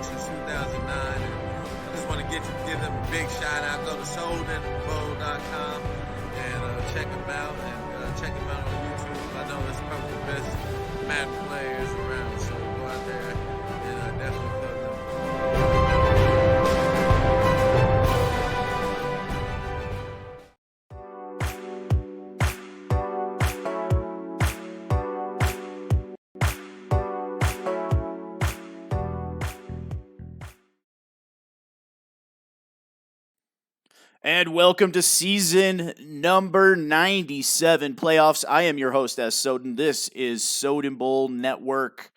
since 2009. And I just want to give them a big shout out. Go to SodenBowl.com and check them out. And check them out on YouTube. I know that's probably the best Madden players around. So go out there and definitely plug them. And welcome to season number 97 playoffs. I am your host, S. Soden. This is Soden Bowl Network,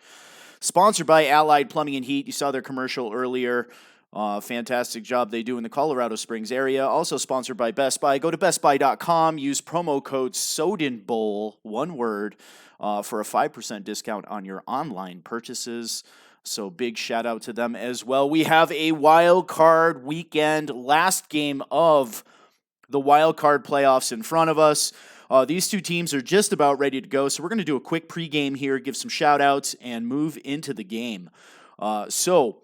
sponsored by Allied Plumbing and Heat. You saw their commercial earlier. Fantastic job they do in the Colorado Springs area. Also sponsored by Best Buy. Go to bestbuy.com. Use promo code Soden Bowl, one word, for a 5% discount on your online purchases. So big shout out to them as well. We have a wild card weekend, last game of the wild card playoffs in front of us. These two teams are just about ready to go. So we're going to do a quick pregame here, give some shout outs, and move into the game. So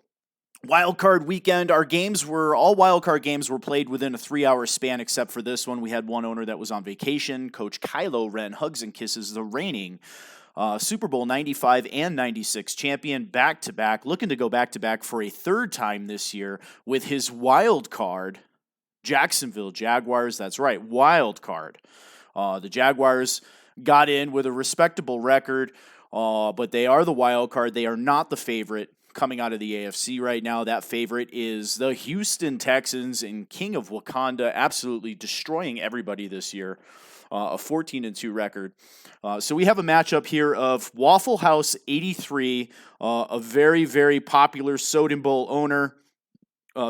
wild card weekend, all wild card games were played within a 3-hour span, except for this one. We had one owner that was on vacation. Coach Kylo Ren, hugs and kisses, the reigning Super Bowl 95 and 96 champion, back-to-back, looking to go back-to-back for a third time this year with his wild card, Jacksonville Jaguars. That's right, wild card. The Jaguars got in with a respectable record, but they are the wild card. They are not the favorite coming out of the AFC right now. That favorite is the Houston Texans, and King of Wakanda absolutely destroying everybody this year. A 14-2 record. So we have a matchup here of Waffle House 83, a very, very popular Soden Bowl owner,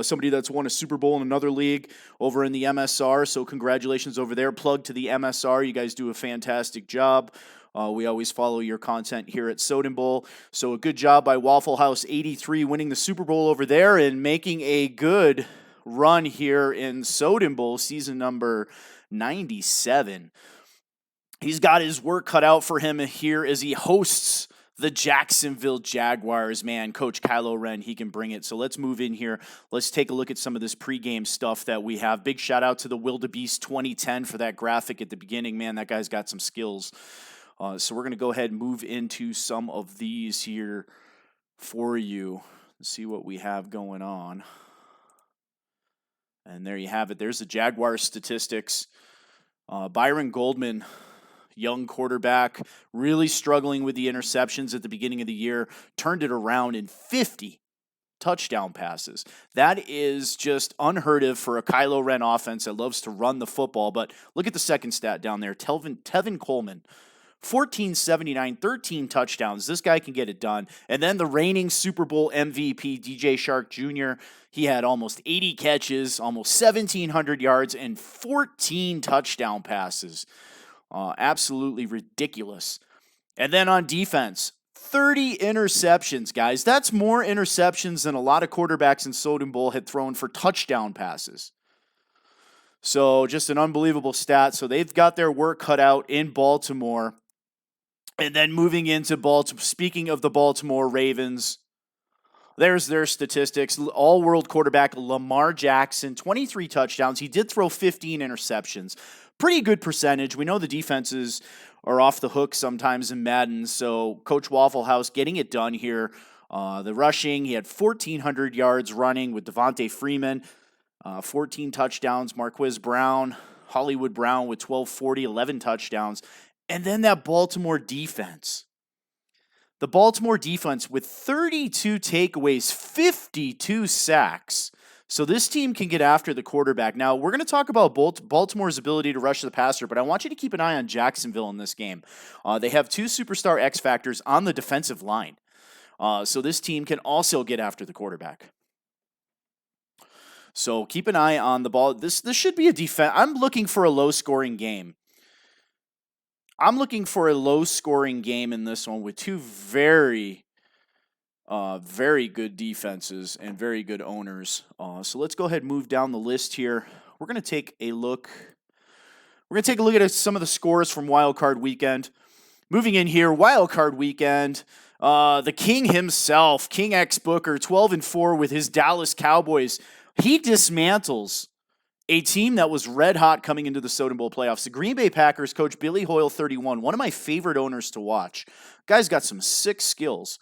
somebody that's won a Super Bowl in another league over in the MSR. So congratulations over there. Plug to the MSR. You guys do a fantastic job. We always follow your content here at Soden Bowl. So a good job by Waffle House 83 winning the Super Bowl over there and making a good run here in Soden Bowl season number 97. He's got his work cut out for him here as he hosts the Jacksonville Jaguars. Man, Coach Kylo Ren, he can bring it. So let's move in here. Let's take a look at some of this pregame stuff that we have. Big shout out to the Wildebeest 2010 for that graphic at the beginning. Man, that guy's got some skills. So we're going to go ahead and move into some of these here for you. Let's see what we have going on. And there you have it. There's the Jaguars statistics. Byron Goldman, young quarterback, really struggling with the interceptions at the beginning of the year, turned it around in 50 touchdown passes. That is just unheard of for a Kylo Ren offense that loves to run the football. But look at the second stat down there. Tevin Coleman, 1479, 13 touchdowns. This guy can get it done. And then the reigning Super Bowl MVP, DJ Shark Jr., he had almost 80 catches, almost 1,700 yards, and 14 touchdown passes. Absolutely ridiculous. And then on defense, 30 interceptions, guys. That's more interceptions than a lot of quarterbacks in Soden Bowl had thrown for touchdown passes. So just an unbelievable stat. So they've got their work cut out in Baltimore. And then moving into Baltimore, speaking of the Baltimore Ravens, there's their statistics. All-world quarterback Lamar Jackson, 23 touchdowns. He did throw 15 interceptions. Pretty good percentage. We know the defenses are off the hook sometimes in Madden, so Coach Waffle House getting it done here. The rushing, he had 1,400 yards running with Devontae Freeman, 14 touchdowns. Marquise Brown, Hollywood Brown with 1,240, 11 touchdowns. And then that Baltimore defense. The Baltimore defense with 32 takeaways, 52 sacks. So this team can get after the quarterback. Now, we're going to talk about Baltimore's ability to rush the passer, but I want you to keep an eye on Jacksonville in this game. They have two superstar X factors on the defensive line. So this team can also get after the quarterback. So keep an eye on the ball. This should be a defense. I'm looking for a low-scoring game. I'm looking for a low-scoring game in this one with two very good defenses and very good owners. So let's go ahead and move down the list here. We're going to take a look. We're going to take a look at some of the scores from Wild Card Weekend. Moving in here, Wild Card Weekend. The King himself, King X Booker, 12-4 with his Dallas Cowboys. He dismantles a team that was red hot coming into the Soden Bowl playoffs. The Green Bay Packers coach Billy Hoyle, 31, one of my favorite owners to watch. Guy's got some sick skills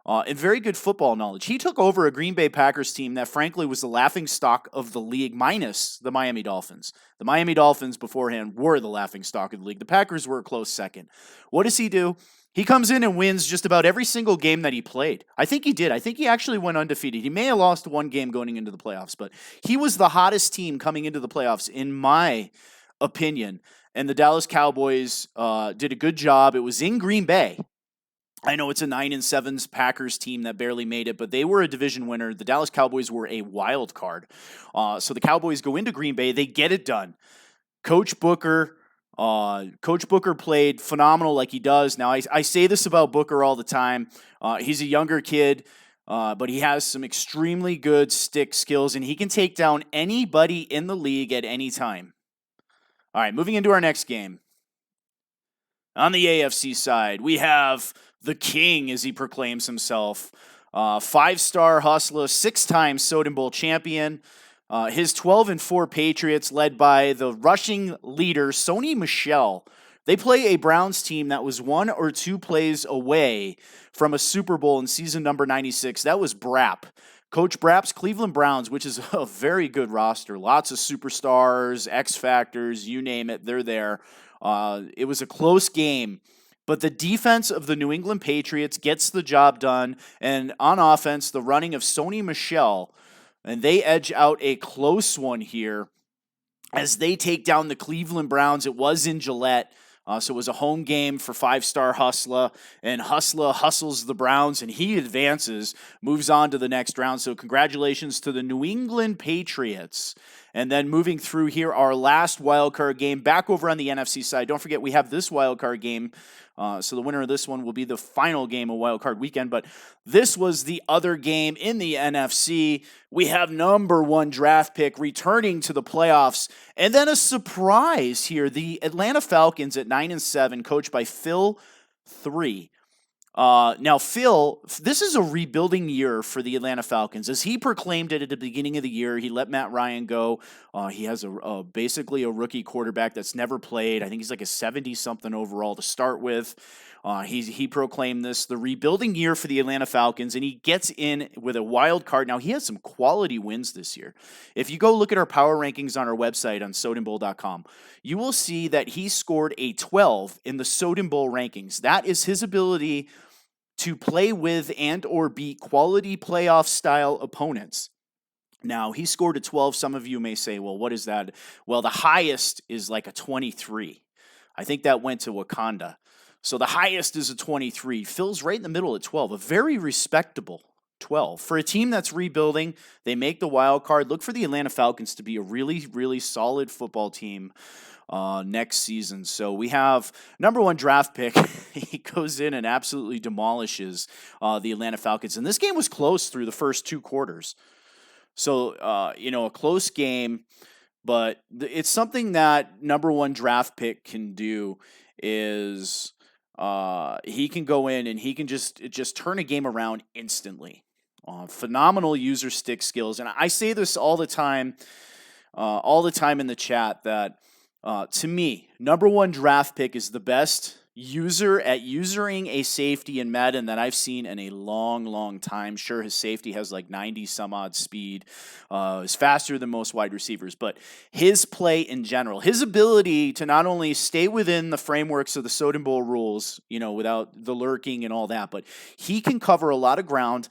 and very good football knowledge. He took over a Green Bay Packers team that, frankly, was the laughingstock of the league, minus the Miami Dolphins. The Miami Dolphins beforehand were the laughingstock of the league. The Packers were a close second. What does he do? He comes in and wins just about every single game that he played. I think he did. I think he actually went undefeated. He may have lost one game going into the playoffs, but he was the hottest team coming into the playoffs, in my opinion. And the Dallas Cowboys did a good job. It was in Green Bay. I know it's a 9-7 Packers team that barely made it, but they were a division winner. The Dallas Cowboys were a wild card. So the Cowboys go into Green Bay. They get it done. Coach Booker played phenomenal like he does. Now, I say this about Booker all the time. He's a younger kid, but he has some extremely good stick skills, and he can take down anybody in the league at any time. All right, moving into our next game. On the AFC side, we have the King, as he proclaims himself. 5-star hustler, 6-time Soden Bowl champion. His 12-4 Patriots, led by the rushing leader, Sony Michel. They play a Browns team that was 1 or 2 plays away from a Super Bowl in season number 96. That was Brapp. Coach Brapp's Cleveland Browns, which is a very good roster. Lots of superstars, X Factors, you name it, they're there. It was a close game, but the defense of the New England Patriots gets the job done, and on offense, the running of Sony Michel, and they edge out a close one here as they take down the Cleveland Browns. It was in Gillette, so it was a home game for 5-star Hustler, and Hustler hustles the Browns, and he advances, moves on to the next round. So congratulations to the New England Patriots. And then moving through here, our last wildcard game, back over on the NFC side. Don't forget, we have this wildcard game. So the winner of this one will be the final game of wildcard weekend. But this was the other game in the NFC. We have number 1 draft pick returning to the playoffs. And then a surprise here. The Atlanta Falcons at 9-7, coached by Phil 3. Now, Phil, this is a rebuilding year for the Atlanta Falcons. As he proclaimed it at the beginning of the year, he let Matt Ryan go. He has basically a rookie quarterback that's never played. I think he's like a 70-something overall to start with. He proclaimed this the rebuilding year for the Atlanta Falcons, and he gets in with a wild card. Now, he has some quality wins this year. If you go look at our power rankings on our website on sodenbowl.com, you will see that he scored a 12 in the Soden Bowl rankings. That is his ability to play with and or beat quality playoff style opponents. Now, he scored a 12. Some of you may say, well, what is that? Well, the highest is like a 23. I think that went to Wakanda. So the highest is a 23. Phil's right in the middle at 12, a very respectable 12. For a team that's rebuilding, they make the wild card. Look for the Atlanta Falcons to be a really, really solid football team next season. So we have number 1 draft pick. He goes in and absolutely demolishes the Atlanta Falcons. And this game was close through the first 2 quarters. So, a close game, but it's something that number 1 draft pick can do is he can go in and he can just turn a game around instantly. Phenomenal user stick skills. And I say this all the time in the chat that to me, number 1 draft pick is the best user at usering a safety in Madden that I've seen in a long, long time. Sure, his safety has like 90 some odd speed, is faster than most wide receivers, but his play in general, his ability to not only stay within the frameworks of the Soden Bowl rules, without the lurking and all that, but he can cover a lot of ground.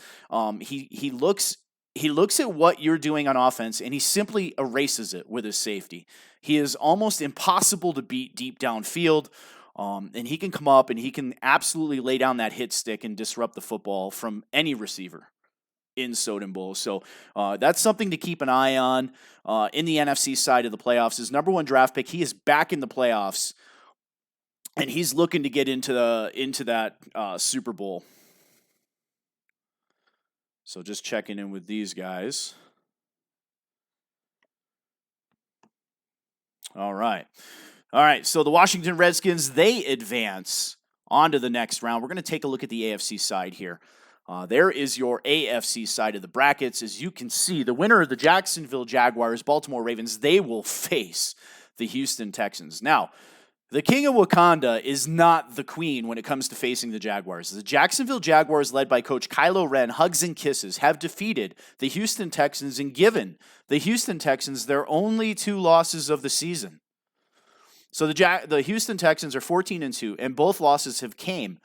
He looks at what you're doing on offense and he simply erases it with his safety. He is almost impossible to beat deep downfield. And he can come up and he can absolutely lay down that hit stick and disrupt the football from any receiver in Soden Bowl. So that's something to keep an eye on in the NFC side of the playoffs. His number 1 draft pick, he is back in the playoffs, and he's looking to get into that Super Bowl. So just checking in with these guys. All right. So the Washington Redskins, they advance On to the next round. We're going to take a look at the AFC side here. There is your AFC side of the brackets. As you can see, the winner of the Jacksonville Jaguars, Baltimore Ravens, they will face the Houston Texans. Now, the King of Wakanda is not the queen when it comes to facing the Jaguars. The Jacksonville Jaguars, led by Coach Kylo Ren, hugs and kisses, have defeated the Houston Texans and given the Houston Texans their only 2 losses of the season. So the Houston Texans are 14-2, and both losses have came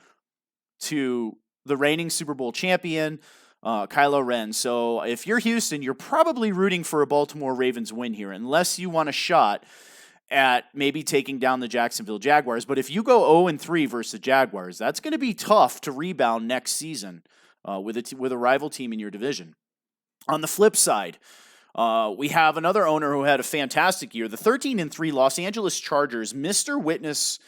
to the reigning Super Bowl champion, Kylo Ren. So if you're Houston, you're probably rooting for a Baltimore Ravens win here, unless you want a shot at maybe taking down the Jacksonville Jaguars. But if you go 0-3 versus the Jaguars, that's going to be tough to rebound next season with a rival team in your division. On the flip side, we have another owner who had a fantastic year. The 13-3 Los Angeles Chargers, Mr. Witness,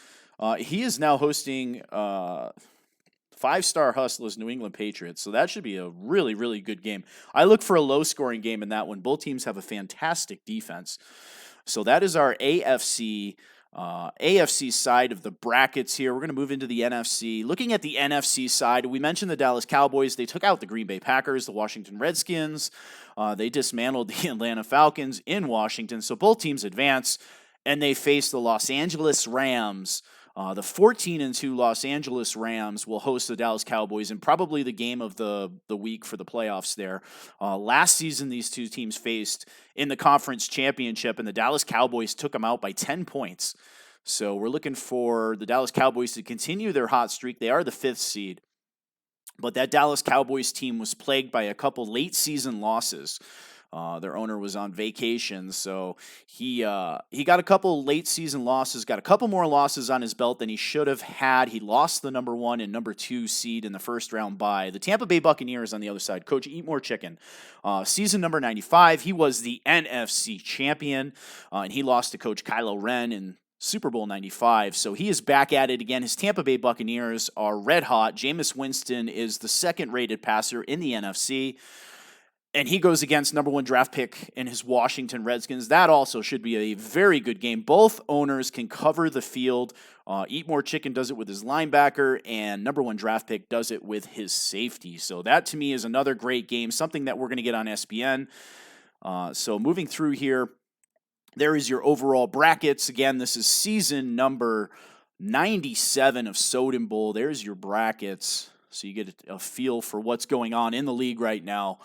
he is now hosting 5-star Hustlers New England Patriots. So that should be a really, really good game. I look for a low-scoring game in that one. Both teams have a fantastic defense. So that is our AFC side of the brackets here. We're going to move into the NFC. Looking at the NFC side, we mentioned the Dallas Cowboys. They took out the Green Bay Packers, the Washington Redskins. They dismantled the Atlanta Falcons in Washington. So both teams advance, and they face the Los Angeles Rams. The 14-2 Los Angeles Rams will host the Dallas Cowboys in probably the game of the week for the playoffs there. Last season, these two teams faced in the conference championship, and the Dallas Cowboys took them out by 10 points. So we're looking for the Dallas Cowboys to continue their hot streak. They are the 5th seed. But that Dallas Cowboys team was plagued by a couple late season losses. Their owner was on vacation, so he got a couple late season losses, got a couple more losses on his belt than he should have had. He lost the number 1 and number 2 seed in the first round bye. The Tampa Bay Buccaneers on the other side, Coach Eat More Chicken, season number 95, he was the NFC champion, and he lost to Coach Kylo Ren in Super Bowl 95, so he is back at it again. His Tampa Bay Buccaneers are red hot. Jameis Winston is the second-rated passer in the NFC. And he goes against number 1 draft pick in his Washington Redskins. That also should be a very good game. Both owners can cover the field. Eat More Chicken does it with his linebacker, and number 1 draft pick does it with his safety. So that, to me, is another great game, something that we're going to get on SBN. So moving through here, there is your overall brackets. Again, this is season number 97 of Soden Bowl. There's your brackets, so you get a feel for what's going on in the league right now.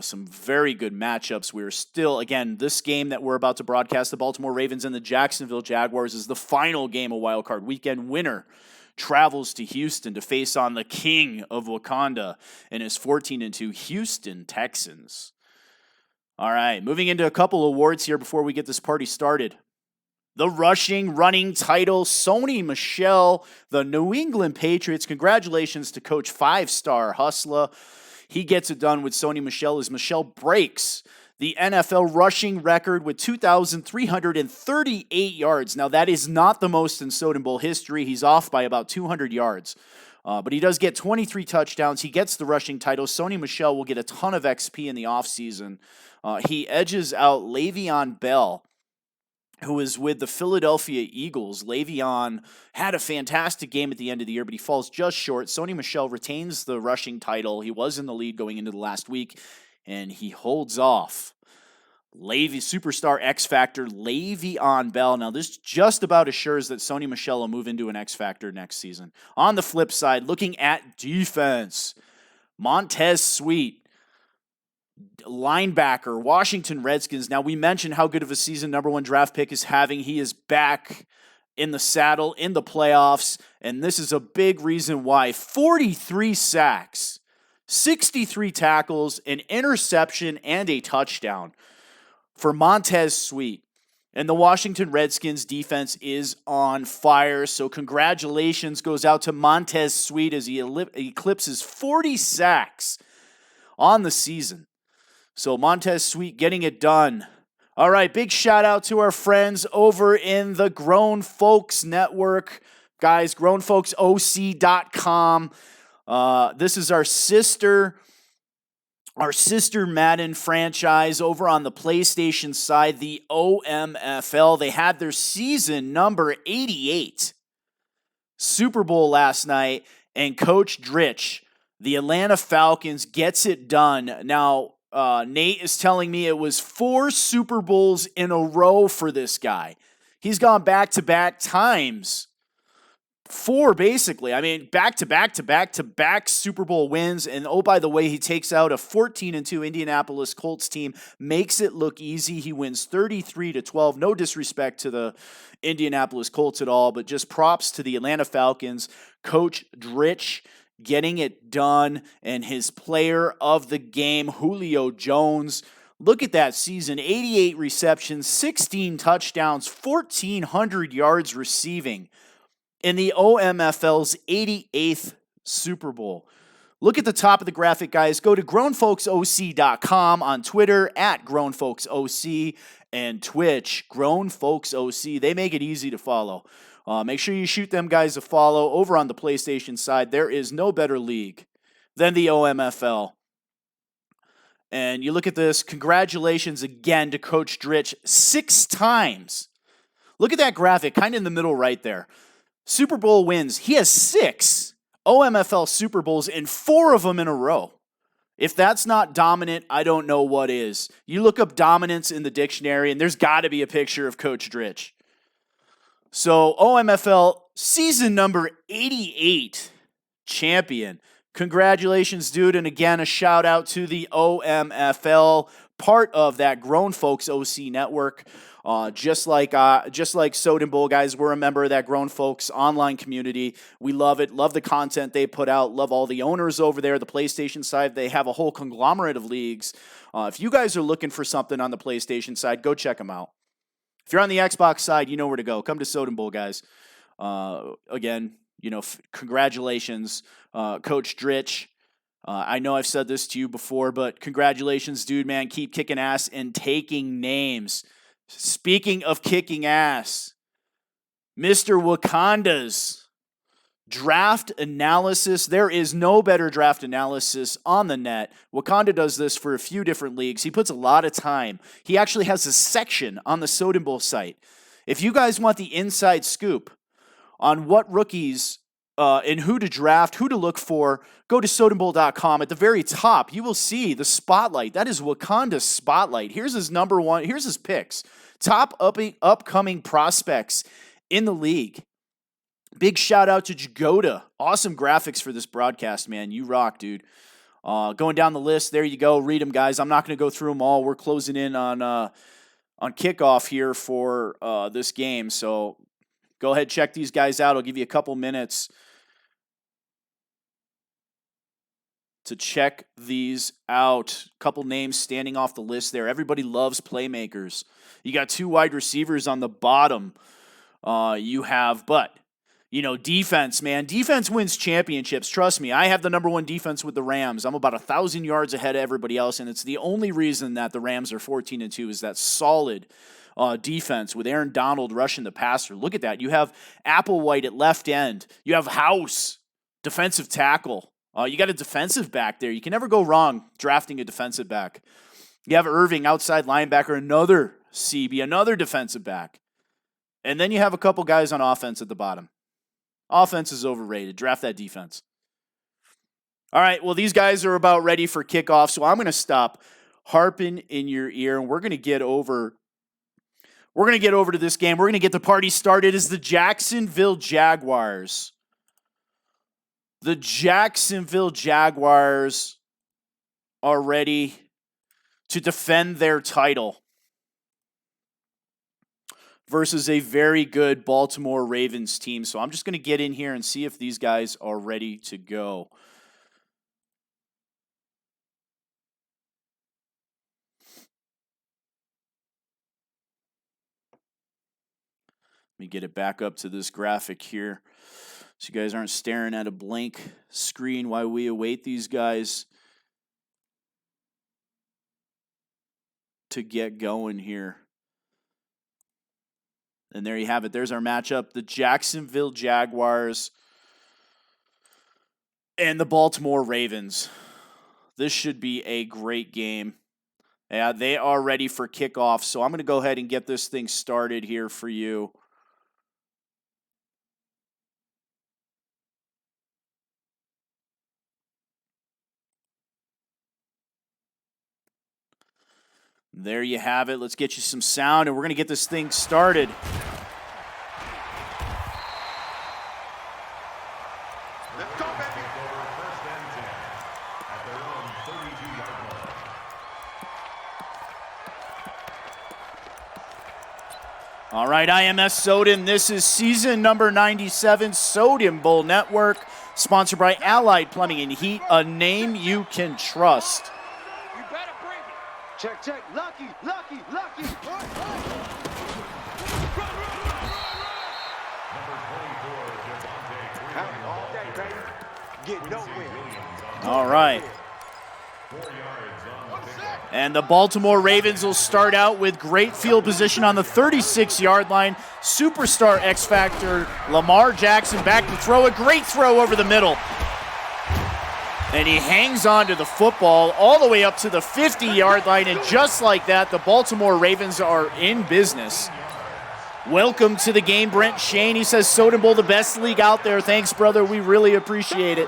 Some very good matchups. We're still, again, this game that we're about to broadcast, the Baltimore Ravens and the Jacksonville Jaguars, is the final game of Wild Card Weekend. Winner travels to Houston to face on the King of Wakanda and his 14-2 Houston Texans. All right, moving into a couple awards here before we get this party started. The running title, Sony Michel, the New England Patriots. Congratulations to Coach 5-star Hustler. He gets it done with Sony Michel as Michel breaks the NFL rushing record with 2,338 yards. Now, that is not the most in Soden Bowl history. He's off by about 200 yards. But he does get 23 touchdowns. He gets the rushing title. Sony Michel will get a ton of XP in the offseason. He edges out Le'Veon Bell, who is with the Philadelphia Eagles. Le'Veon had a fantastic game at the end of the year, but he falls just short. Sony Michel retains the rushing title. He was in the lead going into the last week, and he holds off superstar X Factor Le'Veon Bell. Now, this just about assures that Sony Michel will move into an X Factor next season. On the flip side, looking at defense, Montez Sweat, linebacker, Washington Redskins. Now, we mentioned how good of a season number 1 draft pick is having. He is back in the saddle in the playoffs, and this is a big reason why. 43 sacks, 63 tackles, an interception, and a touchdown for Montez Sweat. And the Washington Redskins defense is on fire, so congratulations goes out to Montez Sweat as he eclipses 40 sacks on the season. So Montez Sweat getting it done. All right, big shout out to our friends over in the Grown Folks Network. Guys, grownfolksoc.com. This is our sister Madden franchise over on the PlayStation side, the OMFL. They had their season number 88 Super Bowl last night, and Coach Dritch, the Atlanta Falcons, gets it done. Now, Nate is telling me it was 4 Super Bowls in a row for this guy. He's gone back-to-back times. 4, basically. I mean, back-to-back Super Bowl wins. And, oh, by the way, he takes out a 14-2 Indianapolis Colts team, makes it look easy. He wins 33-12. No disrespect to the Indianapolis Colts at all, but just props to the Atlanta Falcons. Coach Dritch getting it done, and his player of the game, Julio Jones. Look at that season, 88 receptions, 16 touchdowns, 1,400 yards receiving in the OMFL's 88th Super Bowl. Look at the top of the graphic, guys. Go to grownfolksoc.com on Twitter, at grownfolksoc, and Twitch, grownfolksoc. They make it easy to follow. Make sure you shoot them guys a follow. Over on the PlayStation side, there is no better league than the OMFL. And you look at this, congratulations again to Coach Dritch 6 times. Look at that graphic, kind of in the middle right there. Super Bowl wins. He has 6 OMFL Super Bowls and 4 of them in a row. If that's not dominant, I don't know what is. You look up dominance in the dictionary, and there's got to be a picture of Coach Dritch. So, OMFL season number 88 champion. Congratulations, dude. And again, a shout out to the OMFL, part of that Grown Folks OC network. Just like Soden Bowl, guys, we're a member of that Grown Folks online community. We love it. Love the content they put out. Love all the owners over there. The PlayStation side, they have a whole conglomerate of leagues. If you guys are looking for something on the PlayStation side, go check them out. If you're on the Xbox side, you know where to go. Come to Soden Bowl, guys. Again, congratulations, Coach Dritch. I know I've said this to you before, but congratulations, dude, man. Keep kicking ass and taking names. Speaking of kicking ass, Mr. Wakanda's draft analysis. There is no better draft analysis on the net. Wakanda does this for a few different leagues. He puts a lot of time. He actually has a section on the Soden Bowl site. If you guys want the inside scoop on what rookies and who to draft, who to look for, go to sodenbowl.com. At the very top, you will see the spotlight. That is Wakanda's spotlight. Here's his number one. Here's his picks. Top upcoming prospects in the league. Big shout out to Jagoda. Awesome graphics for this broadcast, man. You rock, dude. Going down the list, there you go. Read them, guys. I'm not going to go through them all. We're closing in on kickoff here for this game. So go ahead, check these guys out. I'll give you a couple minutes to check these out. Couple names standing off the list there. Everybody loves playmakers. You got 2 wide receivers on the bottom. Defense, man. Defense wins championships. Trust me, I have the number 1 defense with the Rams. I'm about 1,000 yards ahead of everybody else, and it's the only reason that the Rams are 14-2 is that solid defense with Aaron Donald rushing the passer. Look at that. You have Applewhite at left end. You have House, defensive tackle. You got a defensive back there. You can never go wrong drafting a defensive back. You have Irving, outside linebacker, another CB, another defensive back. And then you have a couple guys on offense at the bottom. Offense is overrated. Draft that defense. All right, well, these guys are about ready for kickoff, so I'm going to stop harping in your ear, and we're going to get over to this game. We're going to get the party started as the Jacksonville Jaguars. The Jacksonville Jaguars are ready to defend their title versus a very good Baltimore Ravens team. So I'm just going to get in here and see if these guys are ready to go. Let me get it back up to this graphic here so you guys aren't staring at a blank screen while we await these guys to get going here. And there you have it. There's our matchup. The Jacksonville Jaguars and the Baltimore Ravens. This should be a great game. Yeah, they are ready for kickoff. So I'm going to go ahead and get this thing started here for you. There you have it. Let's get you some sound, and we're going to get this thing started. Let's go, baby. All right, IMS Soden. This is season number 97, Soden Bowl Network, sponsored by Allied Plumbing and Heat, a name you can trust. You better bring it. Check, check. Lucky, lucky, lucky. Run, run. Run, all day, baby. Get nowhere. All right. And the Baltimore Ravens will start out with great field position on the 36-yard line. Superstar X Factor, Lamar Jackson back to throw. A great throw over the middle. And he hangs on to the football all the way up to the 50-yard line. And just like that, the Baltimore Ravens are in business. Welcome to the game, Brent Shane. He says, Soden Bowl, the best league out there. Thanks, brother. We really appreciate it.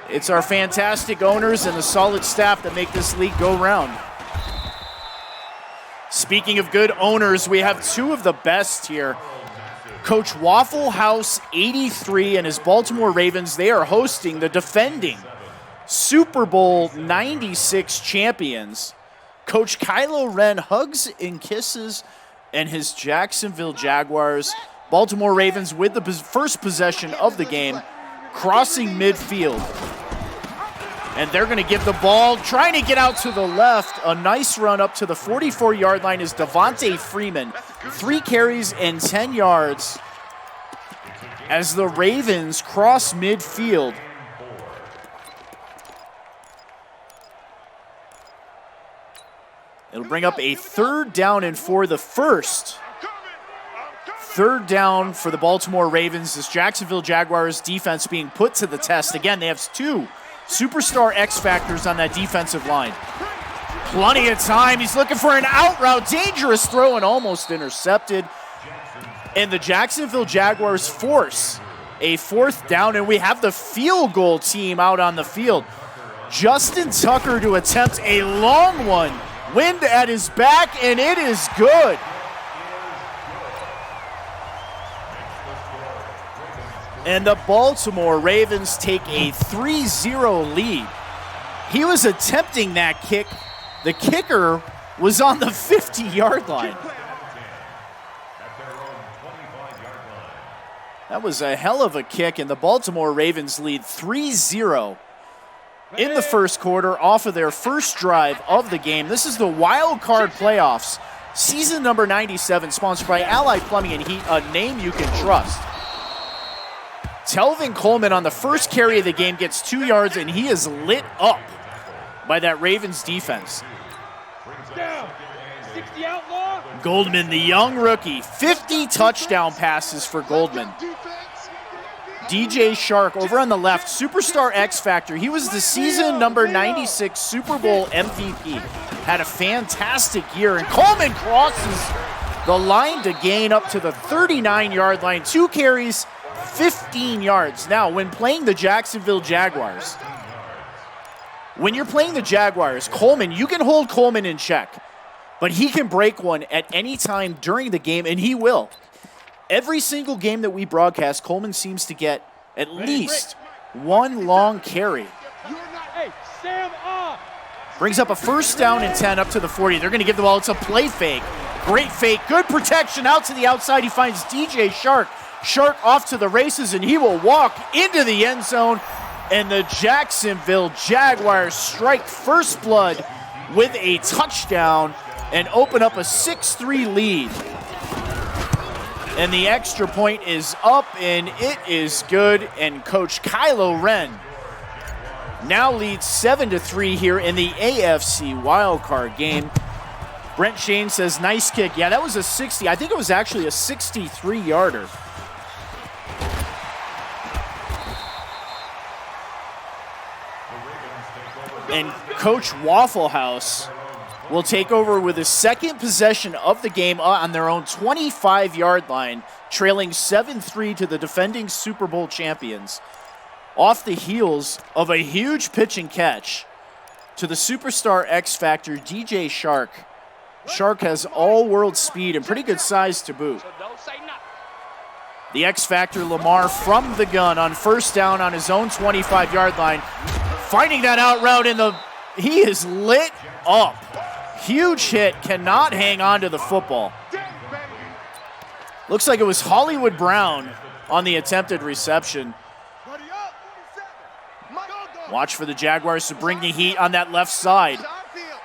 It's our fantastic owners and the solid staff that make this league go round. Speaking of good owners, we have two of the best here. Coach Waffle House 83 and his Baltimore Ravens, they are hosting the defending Super Bowl 96 champions. Coach Kylo Ren hugs and kisses and his Jacksonville Jaguars. Baltimore Ravens with the first possession of the game, crossing midfield. And they're going to give the ball, trying to get out to the left. A nice run up to the 44-yard line is Devontae Freeman. 3 carries and 10 yards as the Ravens cross midfield. It'll bring up a 3rd down and for the first. 3rd down for the Baltimore Ravens. This Jacksonville Jaguars defense being put to the test. Again, they have 2 superstar X Factors on that defensive line. Plenty of time. He's looking for an out route. Dangerous throw and almost intercepted. And the Jacksonville Jaguars force a 4th down, and we have the field goal team out on the field. Justin Tucker to attempt a long one. Wind at his back, and it is good. And the Baltimore Ravens take a 3-0 lead. He was attempting that kick. The kicker was on the 50-yard line. That was a hell of a kick, and the Baltimore Ravens lead 3-0 in the first quarter off of their first drive of the game. This is the Wild Card Playoffs, season number 97, sponsored by Allied Plumbing and Heat, a name you can trust. Telvin Coleman on the first carry of the game gets 2 yards, and he is lit up by that Ravens defense. Goldman, the young rookie, 50 touchdown passes for Goldman. DJ Shark over on the left, superstar X Factor. He was the season number 96 Super Bowl MVP. Had a fantastic year, and Coleman crosses the line to gain up to the 39-yard line. 2 carries, 15 yards. Now, when playing the Jacksonville Jaguars, when you're playing the Jaguars, Coleman, you can hold Coleman in check, but he can break one at any time during the game, and he will. Every single game that we broadcast, Coleman seems to get at least 1 long carry. Brings up a 1st down and 10 up to the 40. They're going to give the ball. It's a play fake. Great fake. Good protection out to the outside. He finds DJ Shark. Shark off to the races, and he will walk into the end zone. And the Jacksonville Jaguars strike first blood with a touchdown and open up a 6-3 lead. And the extra point is up, and it is good. And Coach Kylo Ren now leads 7-3 here in the AFC wildcard game. Brent Shane says, nice kick. Yeah, that was a 60. I think it was actually a 63-yarder. And Coach Waffle House will take over with his second possession of the game on their own 25-yard line, trailing 7-3 to the defending Super Bowl champions, off the heels of a huge pitch and catch to the superstar X Factor, DJ Shark. Shark has all-world speed and pretty good size to boot. The X Factor, Lamar, from the gun on first down on his own 25-yard line. Finding that out route he is lit up. Huge hit, cannot hang on to the football. Looks like it was Hollywood Brown on the attempted reception. Watch for the Jaguars to bring the heat on that left side.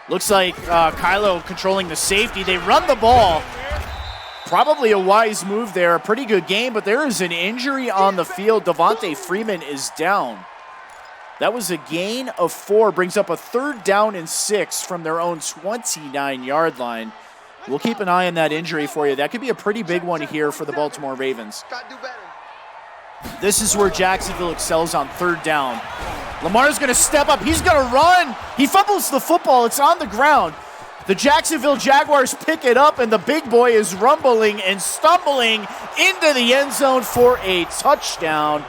Looks like Kylo controlling the safety. They run the ball. Probably a wise move there. A pretty good game, but there is an injury on the field. Devontae Freeman is down. That was a gain of 4. Brings up a 3rd down and 6 from their own 29-yard line. We'll keep an eye on that injury for you. That could be a pretty big one here for the Baltimore Ravens. This is where Jacksonville excels on 3rd down. Lamar's going to step up. He's going to run. He fumbles the football. It's on the ground. The Jacksonville Jaguars pick it up, and the big boy is rumbling and stumbling into the end zone for a touchdown.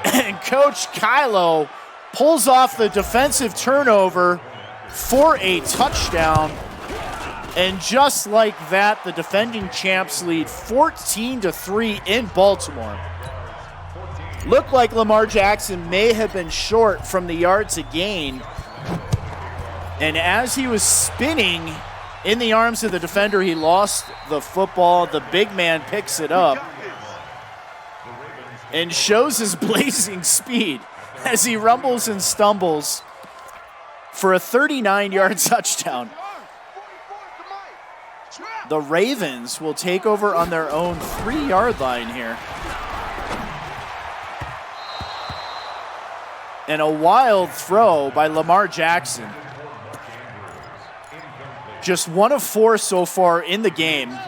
And Coach Kylo pulls off the defensive turnover for a touchdown. And just like that, the defending champs lead 14-3 in Baltimore. Looked like Lamar Jackson may have been short from the yards a gain. And as he was spinning in the arms of the defender, he lost the football. The big man picks it up and shows his blazing speed as he rumbles and stumbles for a 39-yard touchdown. The Ravens will take over on their own 3-yard line here. And a wild throw by Lamar Jackson. Just 1 of 4 so far in the game.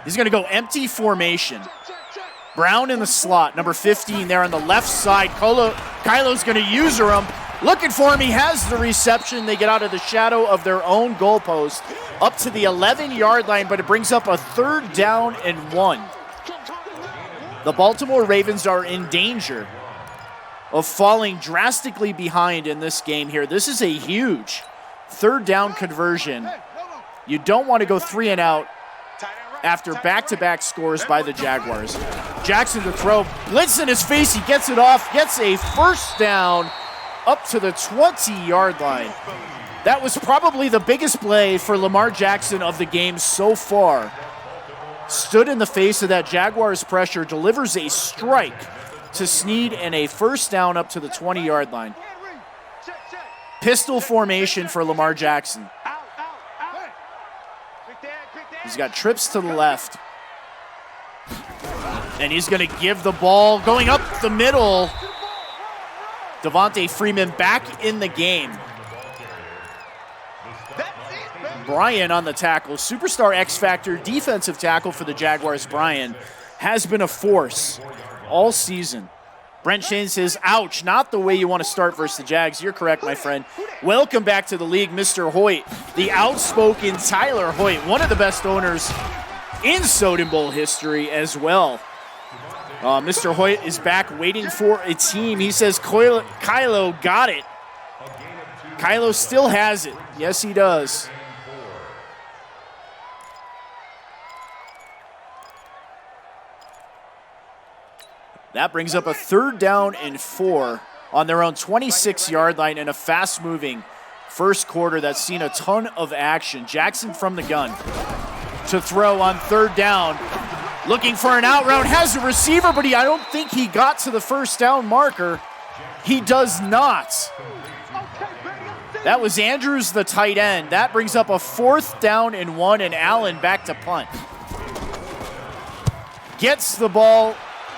He's going to go empty formation. Brown in the slot, number 15 there on the left side. Kylo's going to user him. Looking for him. He has the reception. They get out of the shadow of their own goalpost up to the 11-yard line, but it brings up a 3rd down and 1. The Baltimore Ravens are in danger of falling drastically behind in this game here. This is a huge 3rd down conversion. You don't want to go 3 and out after back-to-back scores by the Jaguars. Jackson to throw, blitz in his face, he gets it off, gets a 1st down up to the 20-yard line. That was probably the biggest play for Lamar Jackson of the game so far. Stood in the face of that Jaguars pressure, delivers a strike to Snead and a 1st down up to the 20-yard line. Pistol formation for Lamar Jackson. He's got trips to the left. And he's going to give the ball going up the middle. Devontae Freeman back in the game. Bryan on the tackle. Superstar X Factor defensive tackle for the Jaguars, Bryan, has been a force all season. Brent Shane says, ouch, not the way you want to start versus the Jags. You're correct, my friend. Welcome back to the league, Mr. Hoyt, the outspoken Tyler Hoyt, one of the best owners in Soden Bowl history as well. Mr. Hoyt is back waiting for a team. He says Kylo got it. Kylo still has it. Yes, he does. That brings up a 3rd down and 4 on their own 26-yard line in a fast-moving first quarter that's seen a ton of action. Jackson from the gun to throw on 3rd down. Looking for an out route, has a receiver, but I don't think he got to the 1st down marker. He does not. That was Andrews, the tight end. That brings up a 4th down and 1, and Allen back to punt. Gets the ball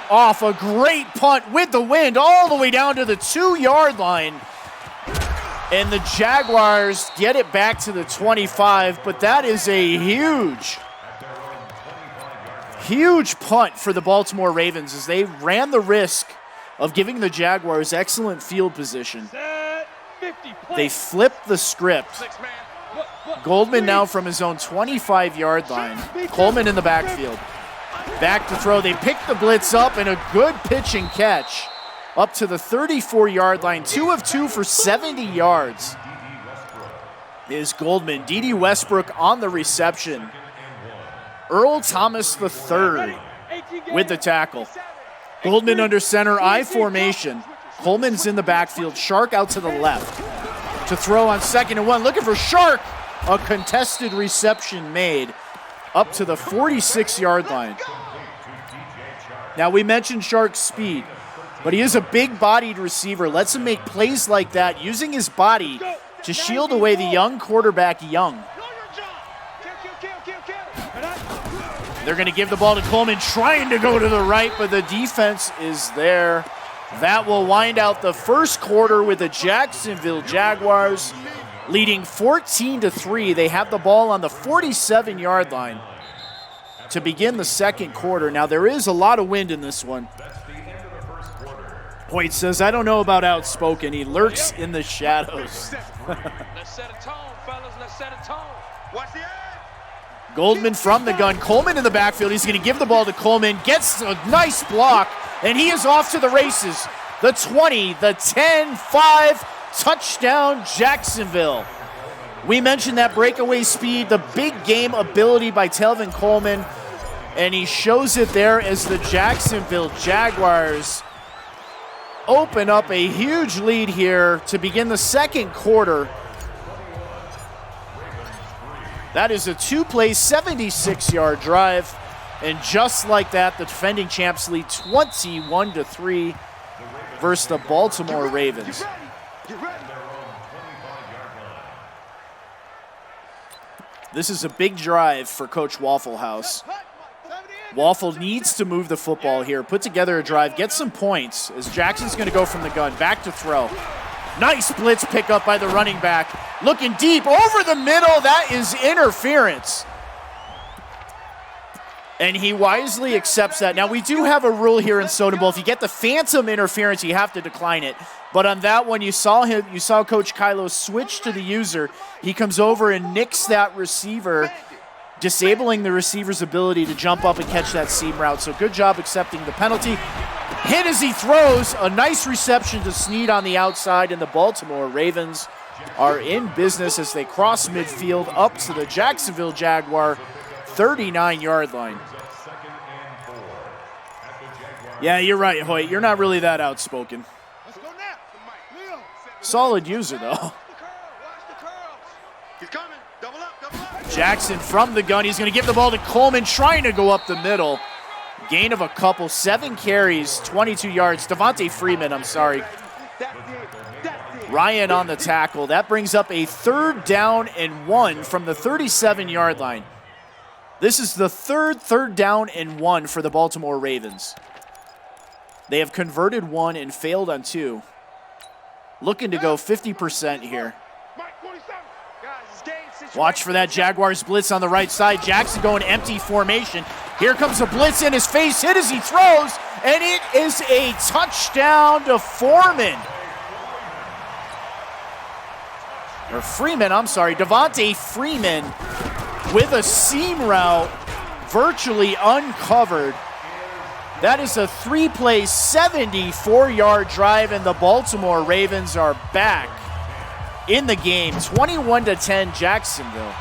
off, a great punt with the wind all the way down to the 2-yard line. And the Jaguars get it back to the 25, but that is a huge punt for the Baltimore Ravens as they ran the risk of giving the Jaguars excellent field position. They flipped the script. Goldman now from his own 25-yard line. Coleman in the backfield. Back to throw. They pick the blitz up, and a good pitch and catch up to the 34-yard line. 2 of 2 for 70 yards is Goldman. D.D. Westbrook on the reception. Earl Thomas III with the tackle. Goldman under center, I formation. Coleman's in the backfield. Shark out to the left to throw on 2nd and 1. Looking for Shark. A contested reception made up to the 46-yard line. Now, we mentioned Shark's speed, but he is a big-bodied receiver. Lets him make plays like that, using his body to shield away the young quarterback, Young. They're going to give the ball to Coleman, trying to go to the right, but the defense is there. That will wind out the first quarter with the Jacksonville Jaguars leading 14-3. They have the ball on the 47-yard line to begin the second quarter. Now, there is a lot of wind in this one. Hoyt says, I don't know about outspoken. He lurks in the shadows. Let's set a tone, fellas. Let's set a tone. Watch the Goldman from the gun. Coleman in the backfield. He's going to give the ball to Coleman. Gets a nice block, and he is off to the races. The 20, the 10, 5, touchdown Jacksonville. We mentioned that breakaway speed, the big game ability by Telvin Coleman, and he shows it there as the Jacksonville Jaguars open up a huge lead here to begin the second quarter. That is a 2-play, 76-yard drive. And just like that, the defending champs lead 21-3 versus the Baltimore Ravens. This is a big drive for Coach Waffle House. Waffle needs to move the football here, put together a drive, get some points, as Jackson's going to go from the gun, back to throw. Nice blitz pickup by the running back. Looking deep, over the middle, that is interference. And he wisely accepts that. Now, we do have a rule here in Soden Bowl. If you get the phantom interference, you have to decline it. But on that one, you saw Coach Kylo switch to the user. He comes over and nicks that receiver, disabling the receiver's ability to jump up and catch that seam route. So good job accepting the penalty. Hit as he throws. A nice reception to Snead on the outside, and the Baltimore Ravens are in business as they cross midfield up to the Jacksonville Jaguar 39-yard line. Yeah, you're right, Hoyt. You're not really that outspoken. Solid user, though. Jackson from the gun. He's going to give the ball to Coleman, trying to go up the middle. Gain of a couple, 7 carries, 22 yards. Devontae Freeman, Ryan on the tackle. That brings up a 3rd down and 1 from the 37-yard line. This is the third down and 1 for the Baltimore Ravens. They have converted 1 and failed on 2. Looking to go 50% here. Watch for that Jaguars blitz on the right side. Jackson going empty formation. Here comes a blitz in his face. Hit as he throws, and it is a touchdown to Foreman. Or Freeman, I'm sorry. Devontae Freeman with a seam route virtually uncovered. That is a 3-play, 74-yard drive, and the Baltimore Ravens are back in the game. 21-10 Jacksonville.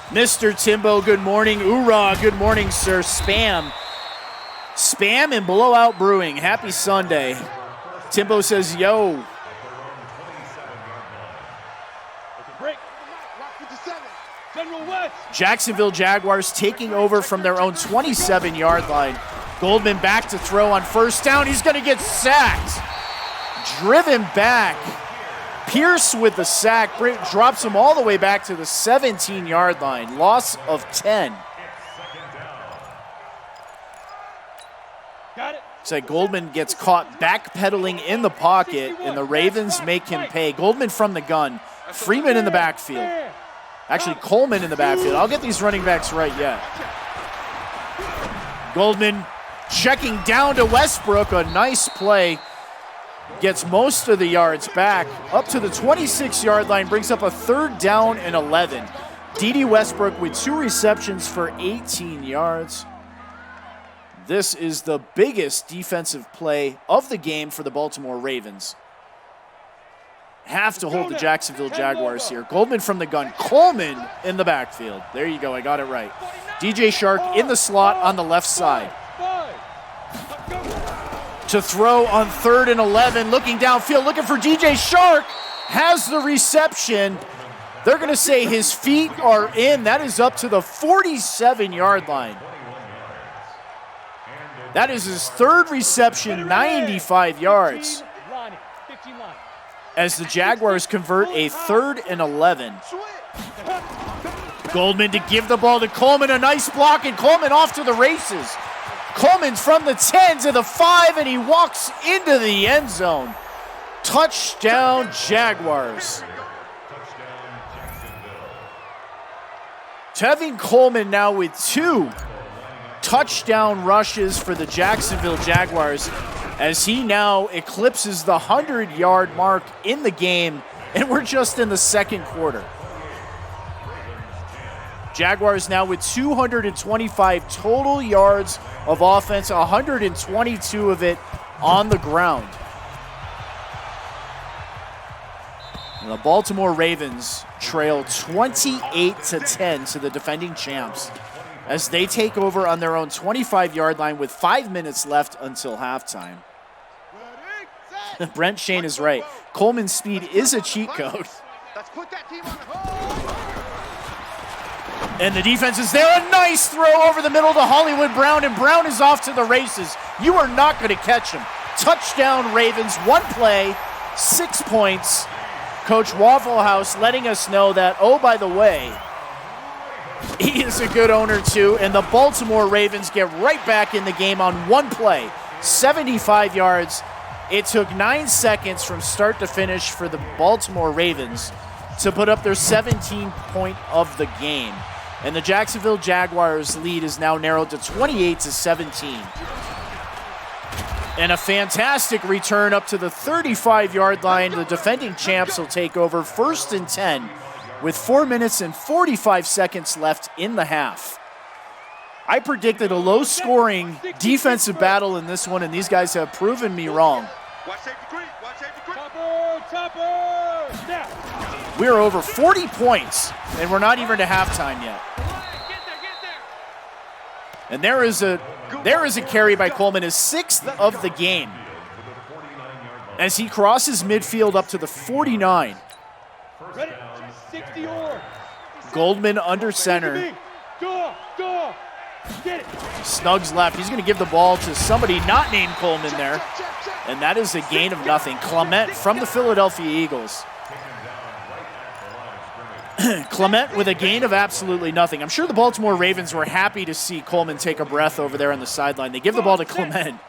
Mr. Timbo, good morning. Oorah, good morning, sir. Spam and Blowout Brewing. Happy Sunday. Timbo says, yo. Jacksonville Jaguars taking over from their own 27-yard line. Goldman back to throw on 1st down. He's going to get sacked. Driven back. Pierce with the sack. Drops him all the way back to the 17-yard line. Loss of 10. So Goldman gets caught backpedaling in the pocket, and the Ravens make him pay. Goldman from the gun. Freeman in the backfield. Actually, Coleman in the backfield. I'll get these running backs right yet. Goldman checking down to Westbrook. A nice play. Gets most of the yards back. Up to the 26-yard line. Brings up a 3rd down and 11. D.D. Westbrook with 2 receptions for 18 yards. This is the biggest defensive play of the game for the Baltimore Ravens. Have to hold the Jacksonville Jaguars here. Goldman from the gun. Coleman in the backfield. There you go. I got it right. DJ Chark in the slot on the left side. To throw on 3rd and 11. Looking downfield. Looking for DJ Chark. Has the reception. They're going to say his feet are in. That is up to the 47-yard line. That is his 3rd reception, 95 yards. As the Jaguars convert a 3rd and 11. Goldman to give the ball to Coleman. A nice block, and Coleman off to the races. Coleman's from the 10 to the 5, and he walks into the end zone. Touchdown, Jaguars. Tevin Coleman now with 2 touchdown rushes for the Jacksonville Jaguars as he now eclipses the 100-yard mark in the game, and we're just in the second quarter. Jaguars now with 225 total yards of offense, 122 of it on the ground. And the Baltimore Ravens trail 28-10 to the defending champs as they take over on their own 25-yard line with 5 minutes left until halftime. Brent Shane is right. Coleman's speed is a cheat code. And the defense is there. A nice throw over the middle to Hollywood Brown, and Brown is off to the races. You are not going to catch him. Touchdown Ravens, 1 play, 6 points. Coach Waffle House letting us know that, oh, by the way, he is a good owner too, and the Baltimore Ravens get right back in the game on 1 play, 75 yards. It took 9 seconds from start to finish for the Baltimore Ravens to put up their 17th point of the game. And the Jacksonville Jaguars lead is now narrowed to 28-17. And a fantastic return up to the 35-yard line. The defending champs will take over 1st and 10 with 4 minutes and 45 seconds left in the half. I predicted a low-scoring defensive battle in this one, and these guys have proven me wrong. We're over 40 points, and we're not even to halftime yet. And there is a carry by Coleman, his 6th of the game, as he crosses midfield up to the 49. Goldman under center. Snugs left. He's going to give the ball to somebody not named Coleman there. And that is a gain of nothing. Clement from the Philadelphia Eagles. Clement with a gain of absolutely nothing. I'm sure the Baltimore Ravens were happy to see Coleman take a breath over there on the sideline. They give the ball to Clement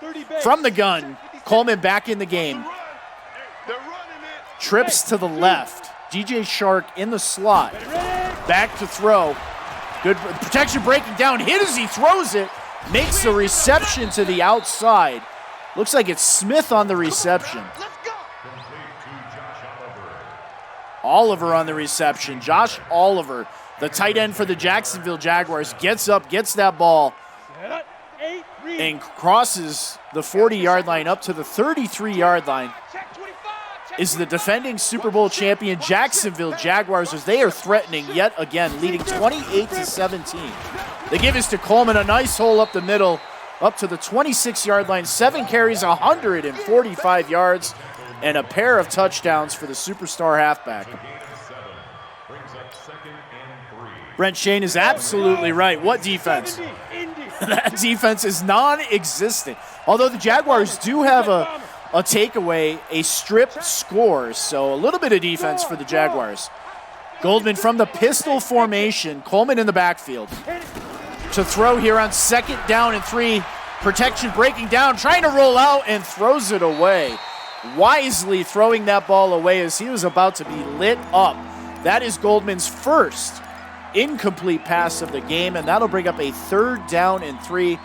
from the gun. Coleman back in the game. Trips to the left. DJ Chark in the slot. Back to throw. Good protection breaking down. Hit as he throws it. Makes the reception to the outside. Looks like it's Smith on the reception. Oliver on the reception. Josh Oliver, the tight end for the Jacksonville Jaguars, gets up, gets that ball, and crosses the 40-yard line up to the 33-yard line. Is the defending Super Bowl champion Jacksonville Jaguars, as they are threatening yet again, leading 28-17. They give this to Coleman, a nice hole up the middle, up to the 26-yard line. 7 carries, 145 yards, and a pair of touchdowns for the superstar halfback. Brent Shane is absolutely right. What defense? That defense is non-existent. Although the Jaguars do have a takeaway, a strip score, so a little bit of defense for the Jaguars. Goldman from the pistol formation, Coleman in the backfield. To throw here on 2nd down and 3. Protection breaking down, trying to roll out, and throws it away. Wisely throwing that ball away as he was about to be lit up. That is Goldman's first incomplete pass of the game, and that'll bring up a 3rd down and 3.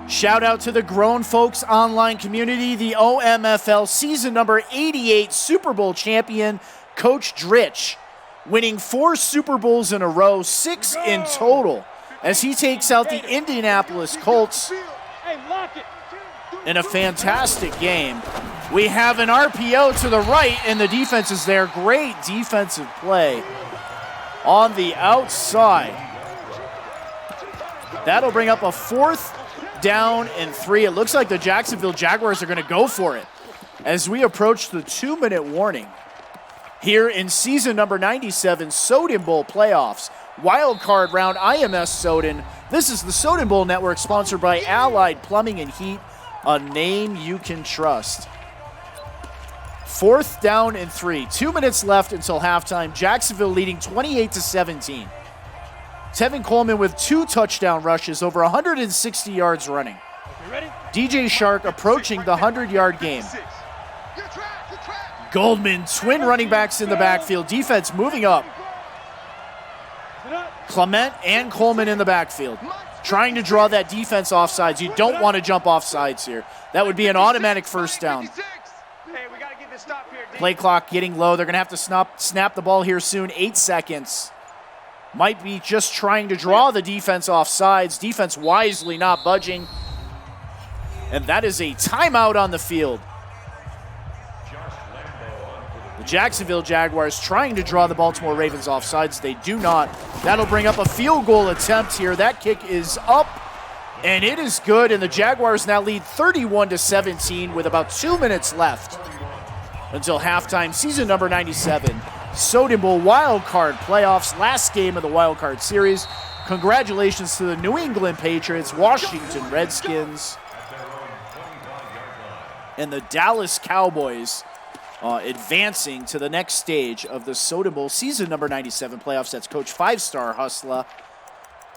Shout out to the Grown Folks online community, the OMFL season number 88 Super Bowl champion, Coach Dritch, winning 4 Super Bowls in a row, 6 in total, as he takes out the Indianapolis Colts in a fantastic game. We have an RPO to the right, and the defense is there. Great defensive play on the outside. That'll bring up a 4th down and 3. It looks like the Jacksonville Jaguars are going to go for it as we approach the 2-minute warning here in season number 97 Soden Bowl playoffs. Wild card round, IMS Soden. This is the Soden Bowl Network, sponsored by Allied Plumbing and Heat, a name you can trust. 4th down and 3. 2 minutes left until halftime. Jacksonville leading 28-17. Tevin Coleman with 2 touchdown rushes, over 160 yards running. DJ Shark approaching the 100-yard game. Goldman, twin running backs in the backfield. Defense moving up. Clement and Coleman in the backfield, trying to draw that defense offsides. You don't want to jump offsides here. That would be an automatic 1st down. Play clock getting low. They're going to have to snap the ball here soon. 8 seconds. Might be just trying to draw the defense offsides. Defense wisely not budging. And that is a timeout on the field. The Jacksonville Jaguars trying to draw the Baltimore Ravens offsides. They do not. That'll bring up a field goal attempt here. That kick is up, and it is good. And the Jaguars now lead 31-17 with about 2 minutes left until halftime. Season number 97, Soden Bowl Wild Card Playoffs, last game of the Wild Card Series. Congratulations to the New England Patriots, Washington Redskins, and the Dallas Cowboys advancing to the next stage of the Soden Bowl season number 97 playoffs. That's Coach 5-star hustler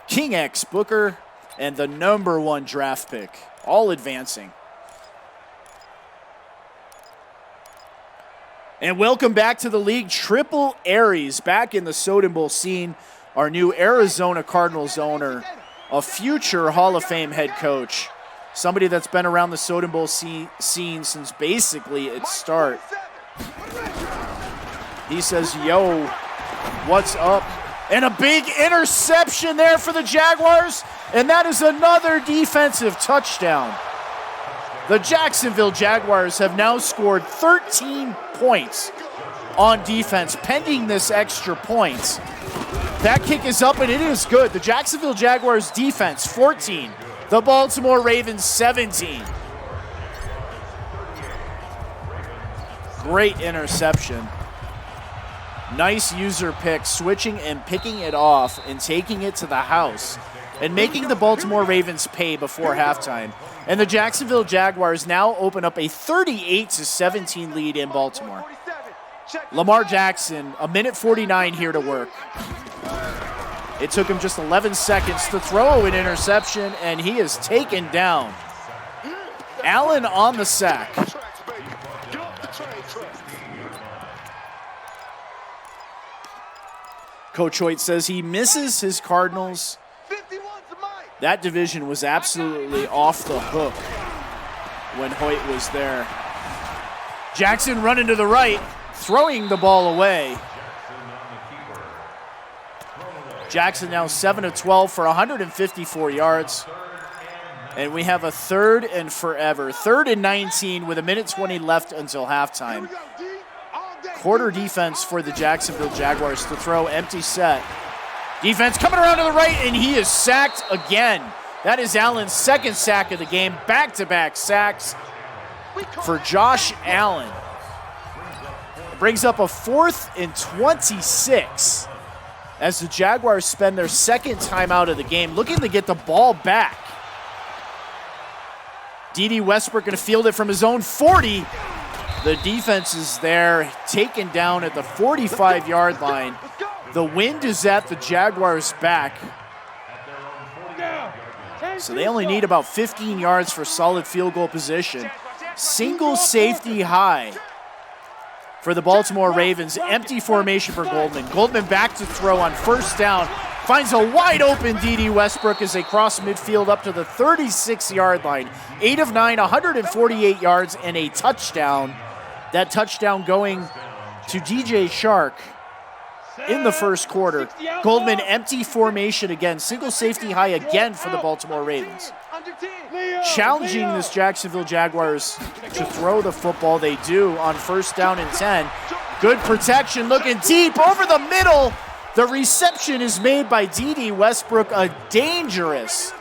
King X Booker and the number 1 draft pick, all advancing. And welcome back to the league, Triple Aries, back in the Soden Bowl scene. Our new Arizona Cardinals owner, a future Hall of Fame head coach, somebody that's been around the Soden Bowl scene since basically its start. He says, yo, what's up? And a big interception there for the Jaguars, and that is another defensive touchdown. The Jacksonville Jaguars have now scored 13 points on defense, pending this extra points. That kick is up, and it is good. The Jacksonville Jaguars defense, 14. The Baltimore Ravens, 17. Great interception. Nice user pick, switching and picking it off and taking it to the house and making the Baltimore Ravens pay before halftime. And the Jacksonville Jaguars now open up a 38-17 lead in Baltimore. Lamar Jackson, a minute 49 here to work. It took him just 11 seconds to throw an interception, and he is taken down. Allen on the sack. Coach Hoyt says he misses his Cardinals. That division was absolutely off the hook when Hoyt was there. Jackson running to the right, throwing the ball away. Jackson now 7 of 12 for 154 yards. And we have a 3rd and forever. 3rd and 19 with a minute 20 left until halftime. Quarter defense for the Jacksonville Jaguars to throw, empty set. Defense coming around to the right, and he is sacked again. That is Allen's 2nd sack of the game. Back-to-back sacks for Josh Allen. Brings up a 4th and 26 as the Jaguars spend their 2nd timeout of the game, looking to get the ball back. D.D. Westbrook going to field it from his own 40. The defense is there, taken down at the 45-yard line. The wind is at the Jaguars' back. So they only need about 15 yards for solid field goal position. Single safety high for the Baltimore Ravens. Empty formation for Goldman. Goldman back to throw on 1st down. Finds a wide open D.D. Westbrook as they cross midfield up to the 36-yard line. 8 of 9, 148 yards and a touchdown. That touchdown going to DJ Shark. in the first quarter. Goldman empty formation again. Single safety high again for the Baltimore Ravens. Challenging this Jacksonville Jaguars to throw the football. They do on 1st down and 10. Good protection, looking deep over the middle. The reception is made by D.D. Westbrook. A dangerous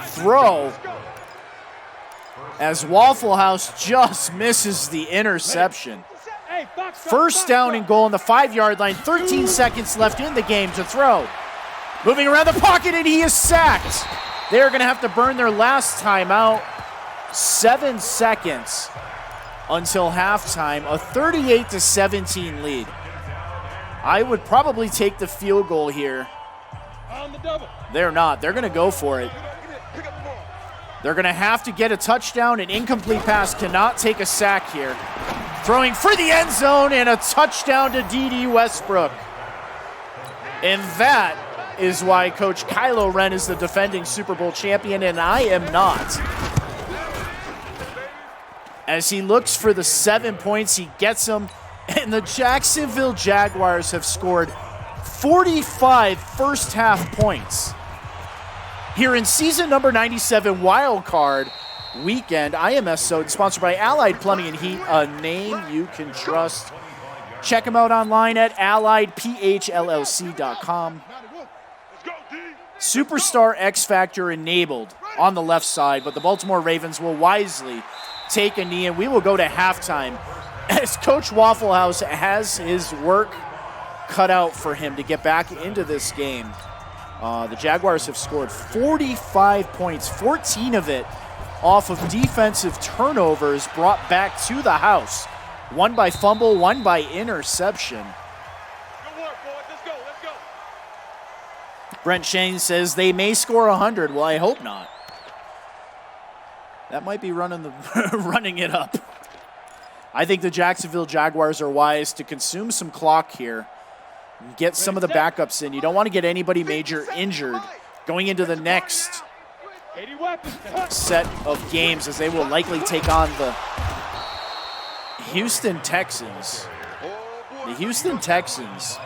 throw as Waffle House just misses the interception. 1st down and goal on the 5-yard line. 13 seconds left in the game to throw. Moving around the pocket, and he is sacked. They're going to have to burn their last timeout. 7 seconds until halftime. A 38-17 lead. I would probably take the field goal here. They're not. They're going to go for it. They're going to have to get a touchdown. An incomplete pass cannot take a sack here. Throwing for the end zone and a touchdown to D.D. Westbrook. And that is why Coach Kylo Ren is the defending Super Bowl champion, and I am not. As he looks for the 7 points, he gets them. And the Jacksonville Jaguars have scored 45 first-half points. Here in season number 97 Wild Card Weekend, IMS Soden, sponsored by Allied Plumbing and Heat, a name you can trust. Check them out online at alliedphllc.com. Superstar X Factor enabled on the left side, but the Baltimore Ravens will wisely take a knee, and we will go to halftime as Coach Waffle House has his work cut out for him to get back into this game. The Jaguars have scored 45 points, 14 of it off of defensive turnovers brought back to the house. One by fumble, one by interception. Good work, boys. Let's go. Brent Shane says they may score 100. Well, I hope not. That might be running it up. I think the Jacksonville Jaguars are wise to consume some clock here and get some of the backups in. You don't want to get anybody major injured going into the next set of games, as they will likely take on the Houston Texans. The Houston Texans,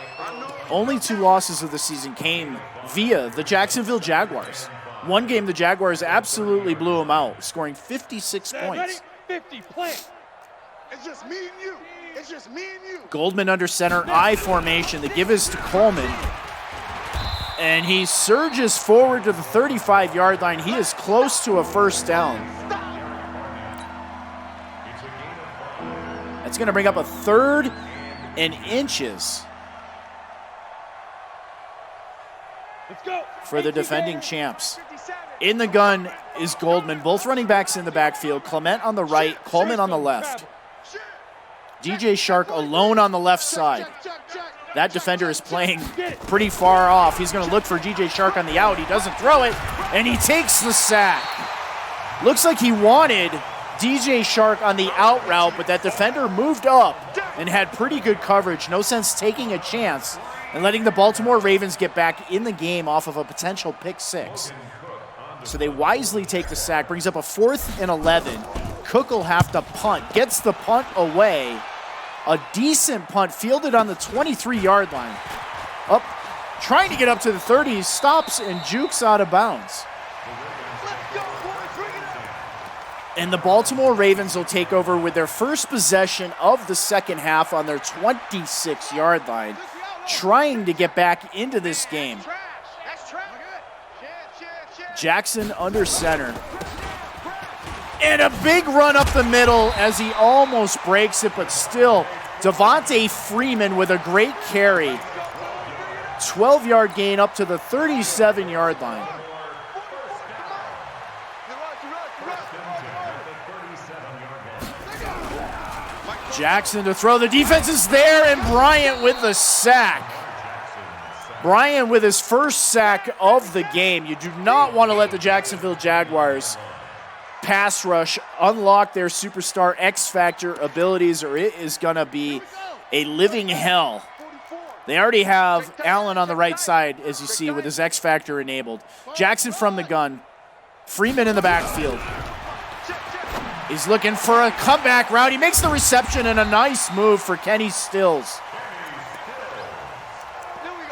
only 2 losses of the season came via the Jacksonville Jaguars. One game, the Jaguars absolutely blew them out, scoring 56 points. 50 plant. It's just me and you. Goldman under center, I formation. The give is to Coleman. And he surges forward to the 35-yard line. He is close to a 1st down. That's going to bring up a 3rd and inches for the defending champs. In the gun is Goldman. Both running backs in the backfield. Clement on the right, Coleman on the left. DJ Shark alone on the left side. That defender is playing pretty far off. He's going to look for DJ Shark on the out. He doesn't throw it, and he takes the sack. Looks like he wanted DJ Shark on the out route, but that defender moved up and had pretty good coverage. No sense taking a chance and letting the Baltimore Ravens get back in the game off of a potential pick 6. So they wisely take the sack. Brings up a 4th and 11. Cook will have to punt. Gets the punt away. A decent punt fielded on the 23-yard line. Up, trying to get up to the 30s. Stops and jukes out of bounds. And the Baltimore Ravens will take over with their first possession of the second half on their 26-yard line, trying to get back into this game. Jackson under center. And a big run up the middle as he almost breaks it, but still, Devontae Freeman with a great carry. 12-yard gain up to the 37-yard line. Jackson to throw. The defense is there, and Bryant with the sack. Bryant with his first sack of the game. You do not want to let the Jacksonville Jaguars pass rush unlock their superstar X Factor abilities, or it is going to be a living hell. They already have Allen on the right side, as you see, with his X Factor enabled. Jackson from the gun. Freeman in the backfield. He's looking for a comeback route. He makes the reception, and a nice move for Kenny Stills.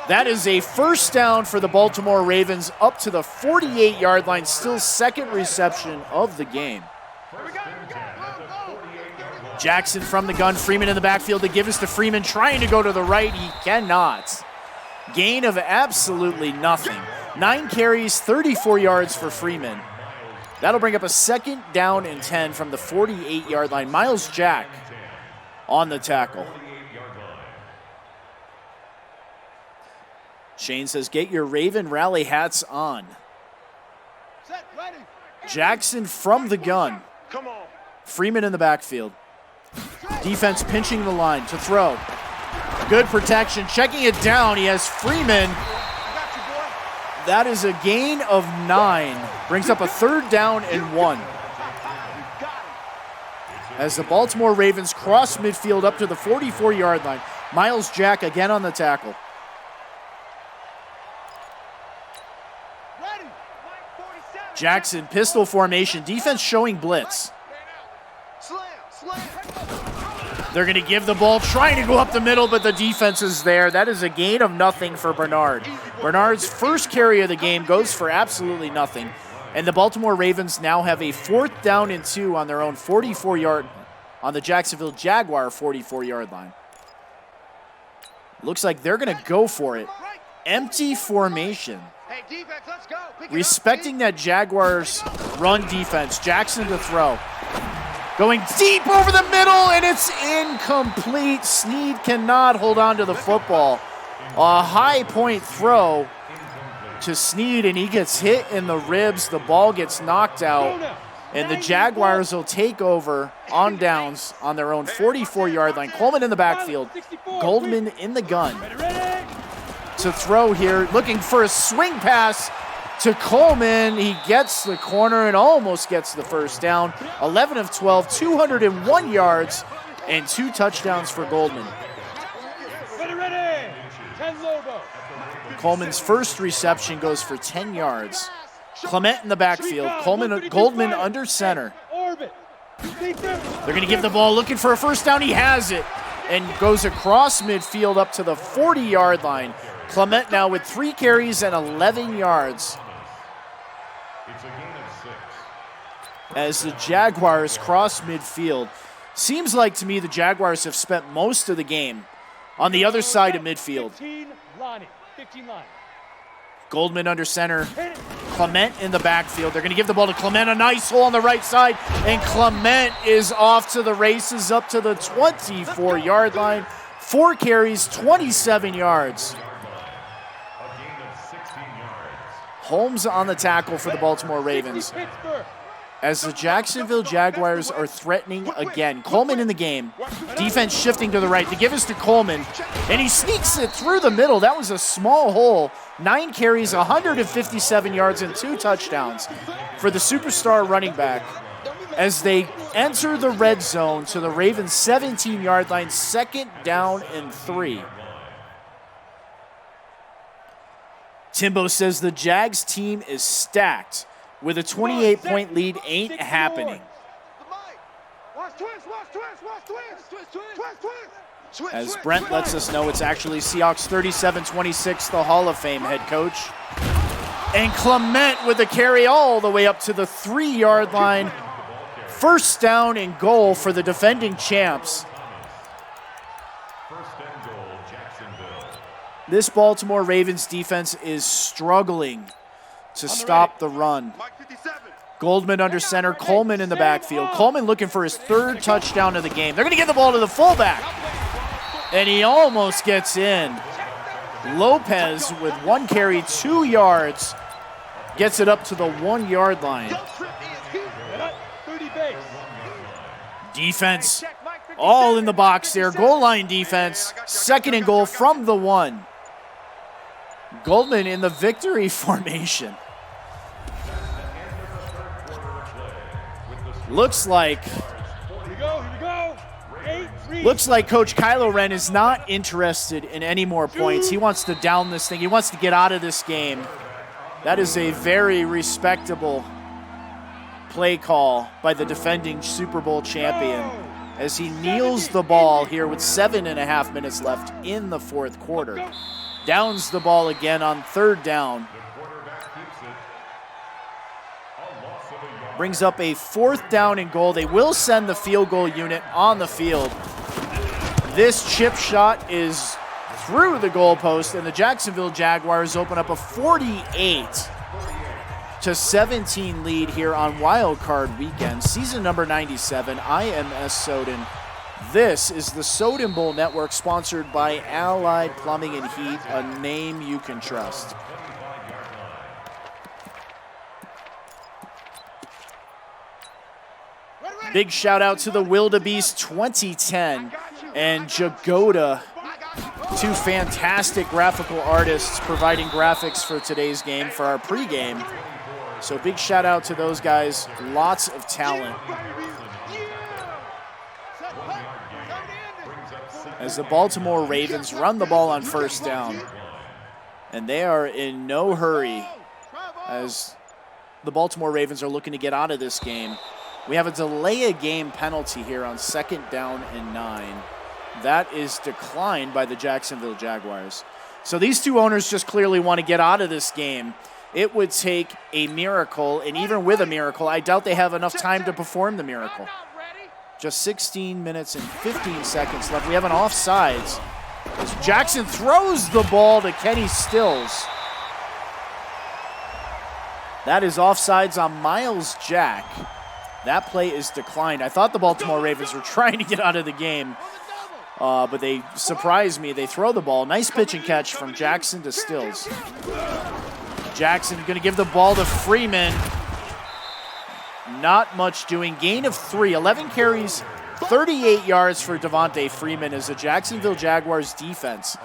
That is a first down for the Baltimore Ravens up to the 48-yard line, still second reception of the game. Jackson from the gun, Freeman in the backfield to give us to Freeman, trying to go to the right. He cannot. Gain of absolutely nothing. 9 carries, 34 yards for Freeman. That'll bring up a second down and 10 from the 48-yard line. Miles Jack on the tackle. Shane says, get your Raven rally hats on. Jackson from the gun. Freeman in the backfield. Defense pinching the line to throw. Good protection. Checking it down. He has Freeman. That is a gain of 9. Brings up a third down and 1. As the Baltimore Ravens cross midfield up to the 44-yard line. Miles Jack again on the tackle. Jackson, pistol formation. Defense showing blitz. They're going to give the ball, trying to go up the middle, but the defense is there. That is a gain of nothing for Bernard. Bernard's first carry of the game goes for absolutely nothing. And the Baltimore Ravens now have a 4th down and 2 on their own 44-yard, on the Jacksonville Jaguar 44-yard line. Looks like they're going to go for it. Empty formation. Respecting that Jaguars run defense. Jackson to throw. Going deep over the middle, and it's incomplete. Snead cannot hold on to the football. A high point throw to Snead, and he gets hit in the ribs. The ball gets knocked out, and the Jaguars will take over on downs on their own 44-yard line. Coleman in the backfield. Goldman in the gun. To throw here, looking for a swing pass to Coleman. He gets the corner and almost gets the first down. 11 of 12, 201 yards, and 2 touchdowns for Goldman. Coleman's first reception goes for 10 yards. Clement in the backfield. Goldman under center. They're going to give the ball, looking for a first down. He has it and goes across midfield up to the 40-yard line. Clement now with 3 carries and 11 yards. As the Jaguars cross midfield. Seems like to me the Jaguars have spent most of the game on the other side of midfield. Goldman under center. Clement in the backfield. They're going to give the ball to Clement. A nice hole on the right side. And Clement is off to the races up to the 24-yard line. 4 carries, 27 yards. Holmes on the tackle for the Baltimore Ravens. As the Jacksonville Jaguars are threatening again. Coleman in the game. Defense shifting to the right. The give is to Coleman. And he sneaks it through the middle. That was a small hole. 9 carries, 157 yards, and 2 touchdowns for the superstar running back as they enter the red zone to the Ravens' 17-yard line. 2nd down and 3. Timbo says the Jags team is stacked. With a 28-point lead, ain't happening. As Brent lets us know, it's actually Seahawks 37-26, the Hall of Fame head coach. And Clement with a carry all the way up to the 3-yard line. First down and goal for the defending champs. This Baltimore Ravens defense is struggling to stop the run. Goldman under center, Coleman in the backfield. Coleman looking for his 3rd touchdown of the game. They're going to give the ball to the fullback. And he almost gets in. Lopez with 1 carry, 2 yards. Gets it up to the 1-yard line. Defense all in the box there. Goal line defense. 2nd and goal from the 1. Goldman in the victory formation. Looks like Coach Kylo Ren is not interested in any more points. He wants to down this thing. He wants to get out of this game. That is a very respectable play call by the defending Super Bowl champion as he kneels the ball here with 7.5 minutes left in the 4th quarter. downs the ball again on third down. Brings up a fourth down and goal. They will send the field goal unit on the field. This chip shot is through the goalpost, and the Jacksonville Jaguars open up a 48-17 lead here on Wild Card Weekend. Season number 97. I am S. Soden. This is the Soden Bowl Network, sponsored by Allied Plumbing and Heat, a name you can trust. Big shout out to the Wildebeest 2010 and Jagoda, two fantastic graphical artists providing graphics for today's game, for our pregame. So big shout out to those guys, lots of talent. As the Baltimore Ravens run the ball on first down. And they are in no hurry as the Baltimore Ravens are looking to get out of this game. We have a delay a game penalty here on 2nd down and 9. That is declined by the Jacksonville Jaguars. So these two owners just clearly want to get out of this game. It would take a miracle, and even with a miracle, I doubt they have enough time to perform the miracle. Just 16 minutes and 15 seconds left. We have an offsides as Jackson throws the ball to Kenny Stills. That is offsides on Miles Jack. That play is declined. I thought the Baltimore Ravens were trying to get out of the game, but they surprised me. They throw the ball. Nice pitch and catch from Jackson to Stills. Jackson going to give the ball to Freeman. Not much doing. Gain of 3. 11 carries, 38 yards for Devontae Freeman as the Jacksonville Jaguars defense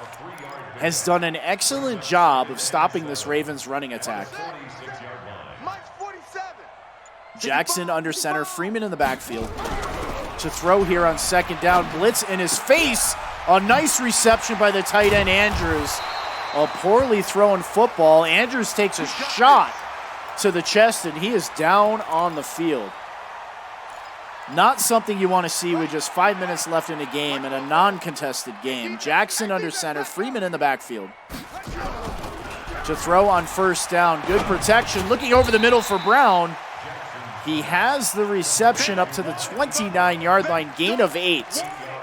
has done an excellent job of stopping this Ravens running attack. Jackson under center, Freeman in the backfield. To throw here on 2nd down. Blitz in his face. A nice reception by the tight end, Andrews. A poorly thrown football. Andrews takes a shot to the chest, and he is down on the field. Not something you want to see with just 5 minutes left in the game in a non-contested game. Jackson under center, Freeman in the backfield. To throw on 1st down. Good protection. Looking over the middle for Brown. He has the reception up to the 29-yard line, gain of 8.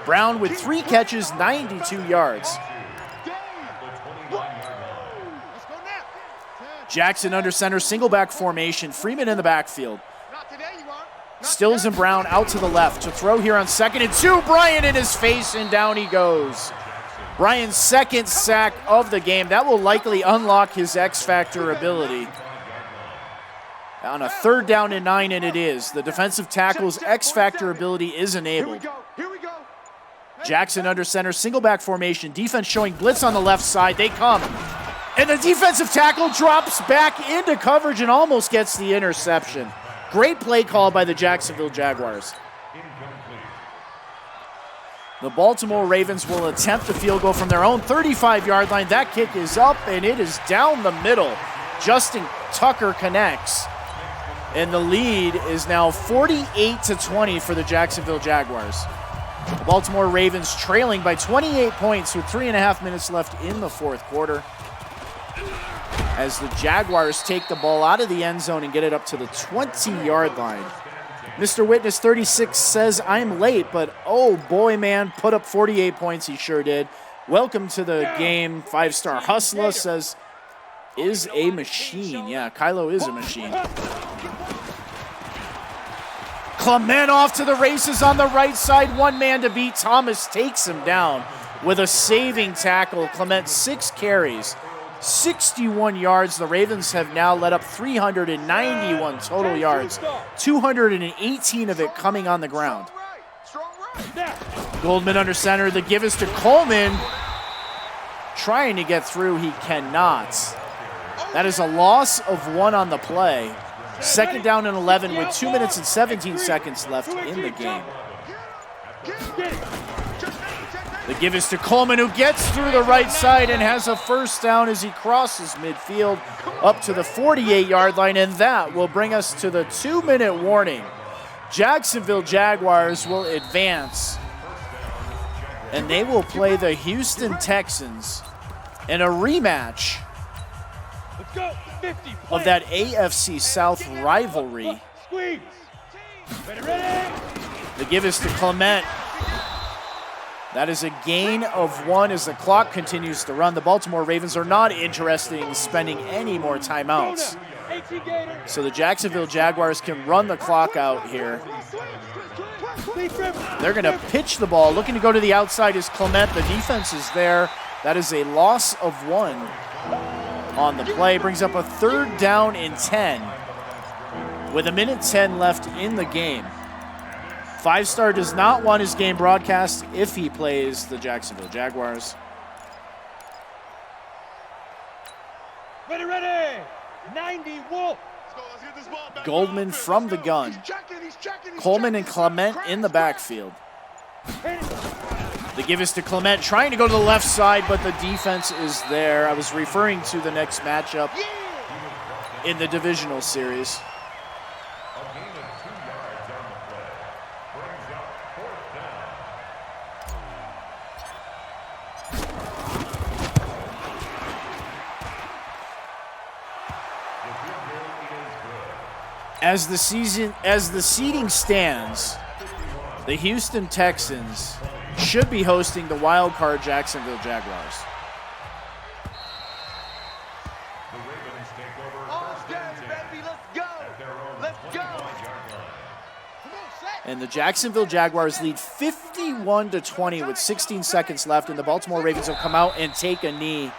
Brown with 3 catches, 92 yards. Jackson under center, single back formation. Freeman in the backfield. Stills and Brown out to the left. To throw here on 2nd and 2. Bryant in his face, and down he goes. Bryant's 2nd sack of the game. That will likely unlock his X-Factor ability. On a 3rd down and 9, and it is. The defensive tackle's X-Factor ability is enabled. Jackson under center, single back formation. Defense showing blitz on the left side. They come. And the defensive tackle drops back into coverage and almost gets the interception. Great play call by the Jacksonville Jaguars. The Baltimore Ravens will attempt a field goal from their own 35-yard line. That kick is up, and it is down the middle. Justin Tucker connects. And the lead is now 48-20 for the Jacksonville Jaguars. The Baltimore Ravens trailing by 28 points with 3.5 minutes left in the 4th quarter. As the Jaguars take the ball out of the end zone and get it up to the 20-yard line. Mr. Witness 36 says, I'm late, but oh boy, man, put up 48 points. He sure did. Welcome to the game. 5-star Hustler says, is a machine. Yeah, Kylo is a machine. Clement off to the races on the right side. 1 man to beat. Thomas takes him down with a saving tackle. Clement 6 carries, 61 yards. The Ravens have now let up 391 total yards, 218 of it coming on the ground. Goldman under center. The give is to Coleman. Trying to get through. He cannot. That is a loss of 1 on the play. 2nd down and 11 with 2 minutes and 17 seconds left in the game. The give is to Coleman, who gets through the right side and has a 1st down as he crosses midfield up to the 48-yard line, and that will bring us to the 2-minute warning. Jacksonville Jaguars will advance, and they will play the Houston Texans And a rematch Let's go. 50. of that AFC South rivalry. Squeeze. Ready. The give is to Clement. That is a gain of 1 as the clock continues to run. The Baltimore Ravens are not interested in spending any more timeouts. So the Jacksonville Jaguars can run the clock out here. They're going to pitch the ball. Looking to go to the outside is Clement. The defense is there. That is a loss of 1 on the play. Brings up a 3rd down and 10 with 1:10 left in the game. 5-star does not want his game broadcast if he plays the Jacksonville Jaguars. Ready. 90 Wolf. Goldman from the gun. Coleman and Clement in the backfield. The give is to Clement, trying to go to the left side, but the defense is there. I was referring to the next matchup in the divisional series. As the seeding stands, the Houston Texans should be hosting the wild card Jacksonville Jaguars. And the Jacksonville Jaguars lead 51-20 with 16 seconds left, and the Baltimore Ravens will come out and take a knee.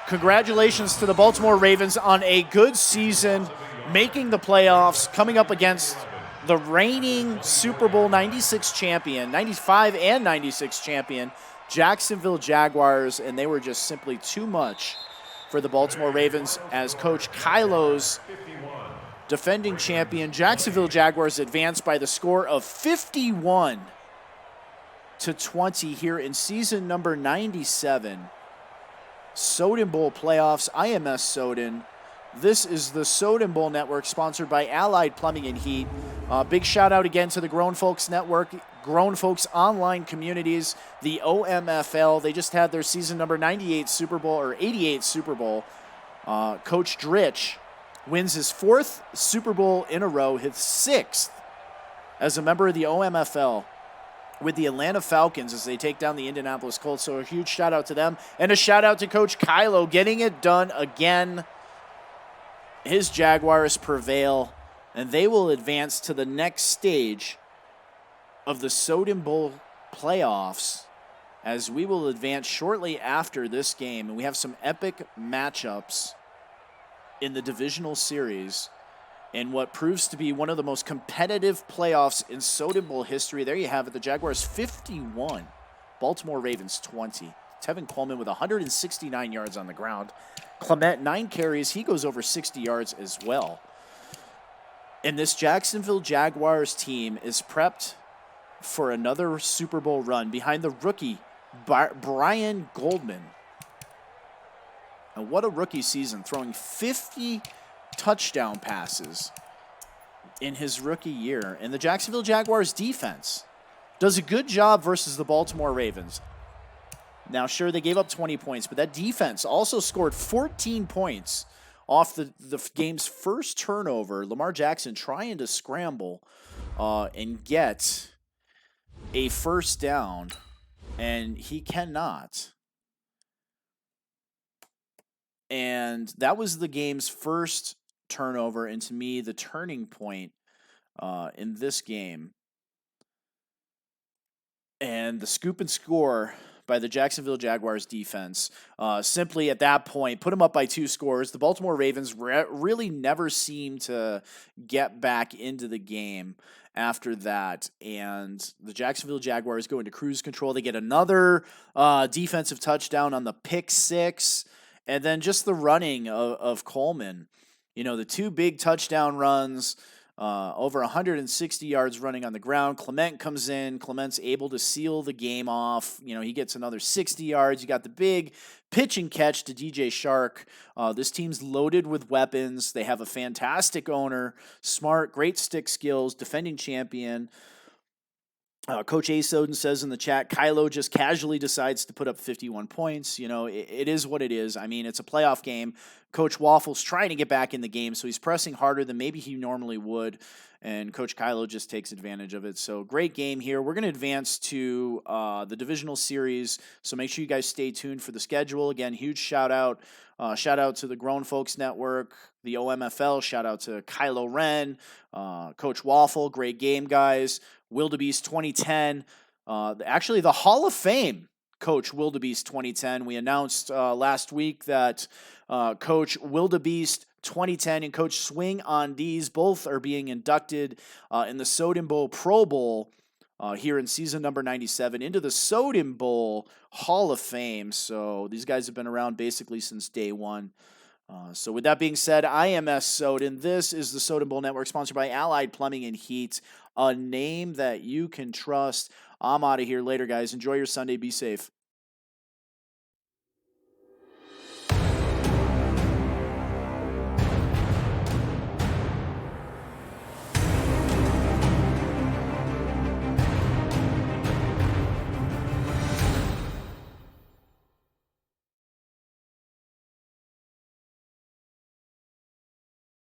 Congratulations to the Baltimore Ravens on a good season, making the playoffs, coming up against the reigning Super Bowl 96 champion, 95 and 96 champion, Jacksonville Jaguars, and they were just simply too much for the Baltimore Ravens as Coach Kylo's defending champion Jacksonville Jaguars advanced by the score of 51-20 here in season number 97. Soden Bowl playoffs. I am Soden. This is the Soden Bowl Network, sponsored by Allied Plumbing and Heat. Big shout out again to the Grown Folks Network, Grown Folks Online Communities, the OMFL. They just had their season number 98 Super Bowl, or 88 Super Bowl. Coach Dritch wins his 4th Super Bowl in a row, his 6th as a member of the OMFL with the Atlanta Falcons as they take down the Indianapolis Colts. So a huge shout out to them, and a shout out to Coach Kylo getting it done again. His Jaguars prevail, and they will advance to the next stage of the Soden Bowl playoffs, as we will advance shortly after this game. And we have some epic matchups in the divisional series in what proves to be one of the most competitive playoffs in Soden Bowl history. There you have it, the Jaguars 51, Baltimore Ravens 20. Tevin Coleman with 169 yards on the ground. Clement, 9 carries. He goes over 60 yards as well. And this Jacksonville Jaguars team is prepped for another Super Bowl run behind the rookie, Brian Goldman. And what a rookie season, throwing 50 touchdown passes in his rookie year. And the Jacksonville Jaguars defense does a good job versus the Baltimore Ravens. Now, sure, they gave up 20 points, but that defense also scored 14 points off the game's first turnover. Lamar Jackson trying to scramble and get a first down, and he cannot. And that was the game's first turnover, and to me, the turning point in this game. And the scoop and score by the Jacksonville Jaguars defense simply at that point put them up by 2 scores. The Baltimore Ravens really never seemed to get back into the game after that. And the Jacksonville Jaguars go into cruise control. They get another defensive touchdown on the pick 6. And then just the running of Coleman. You know, the 2 big touchdown runs, over 160 yards running on the ground. Clement comes in. Clement's able to seal the game off. You know, he gets another 60 yards. You got the big pitch and catch to DJ Shark. This team's loaded with weapons. They have a fantastic owner, smart, great stick skills, defending champion. Coach A. Soden says in the chat, Kylo just casually decides to put up 51 points. You know, it is what it is. I mean, it's a playoff game. Coach Waffle's trying to get back in the game, so he's pressing harder than maybe he normally would, and Coach Kylo just takes advantage of it. So great game here. We're going to advance to the divisional series, so make sure you guys stay tuned for the schedule. Again, huge shout out to the Grown Folks Network, the OMFL. Shout out to Kylo Ren, Coach Waffle. Great game, guys. Wildebeest 2010. Actually, the Hall of Fame Coach Wildebeest 2010. We announced last week that Coach Wildebeest 2010 and Coach Swing on D's both are being inducted in the Soden Bowl Pro Bowl here in season number 97 into the Soden Bowl Hall of Fame. So these guys have been around basically since day one. So with that being said, I am S. Soden. This is the Soden Bowl Network, sponsored by Allied Plumbing and Heat, a name that you can trust. I'm out of here later, guys. Enjoy your Sunday. Be safe.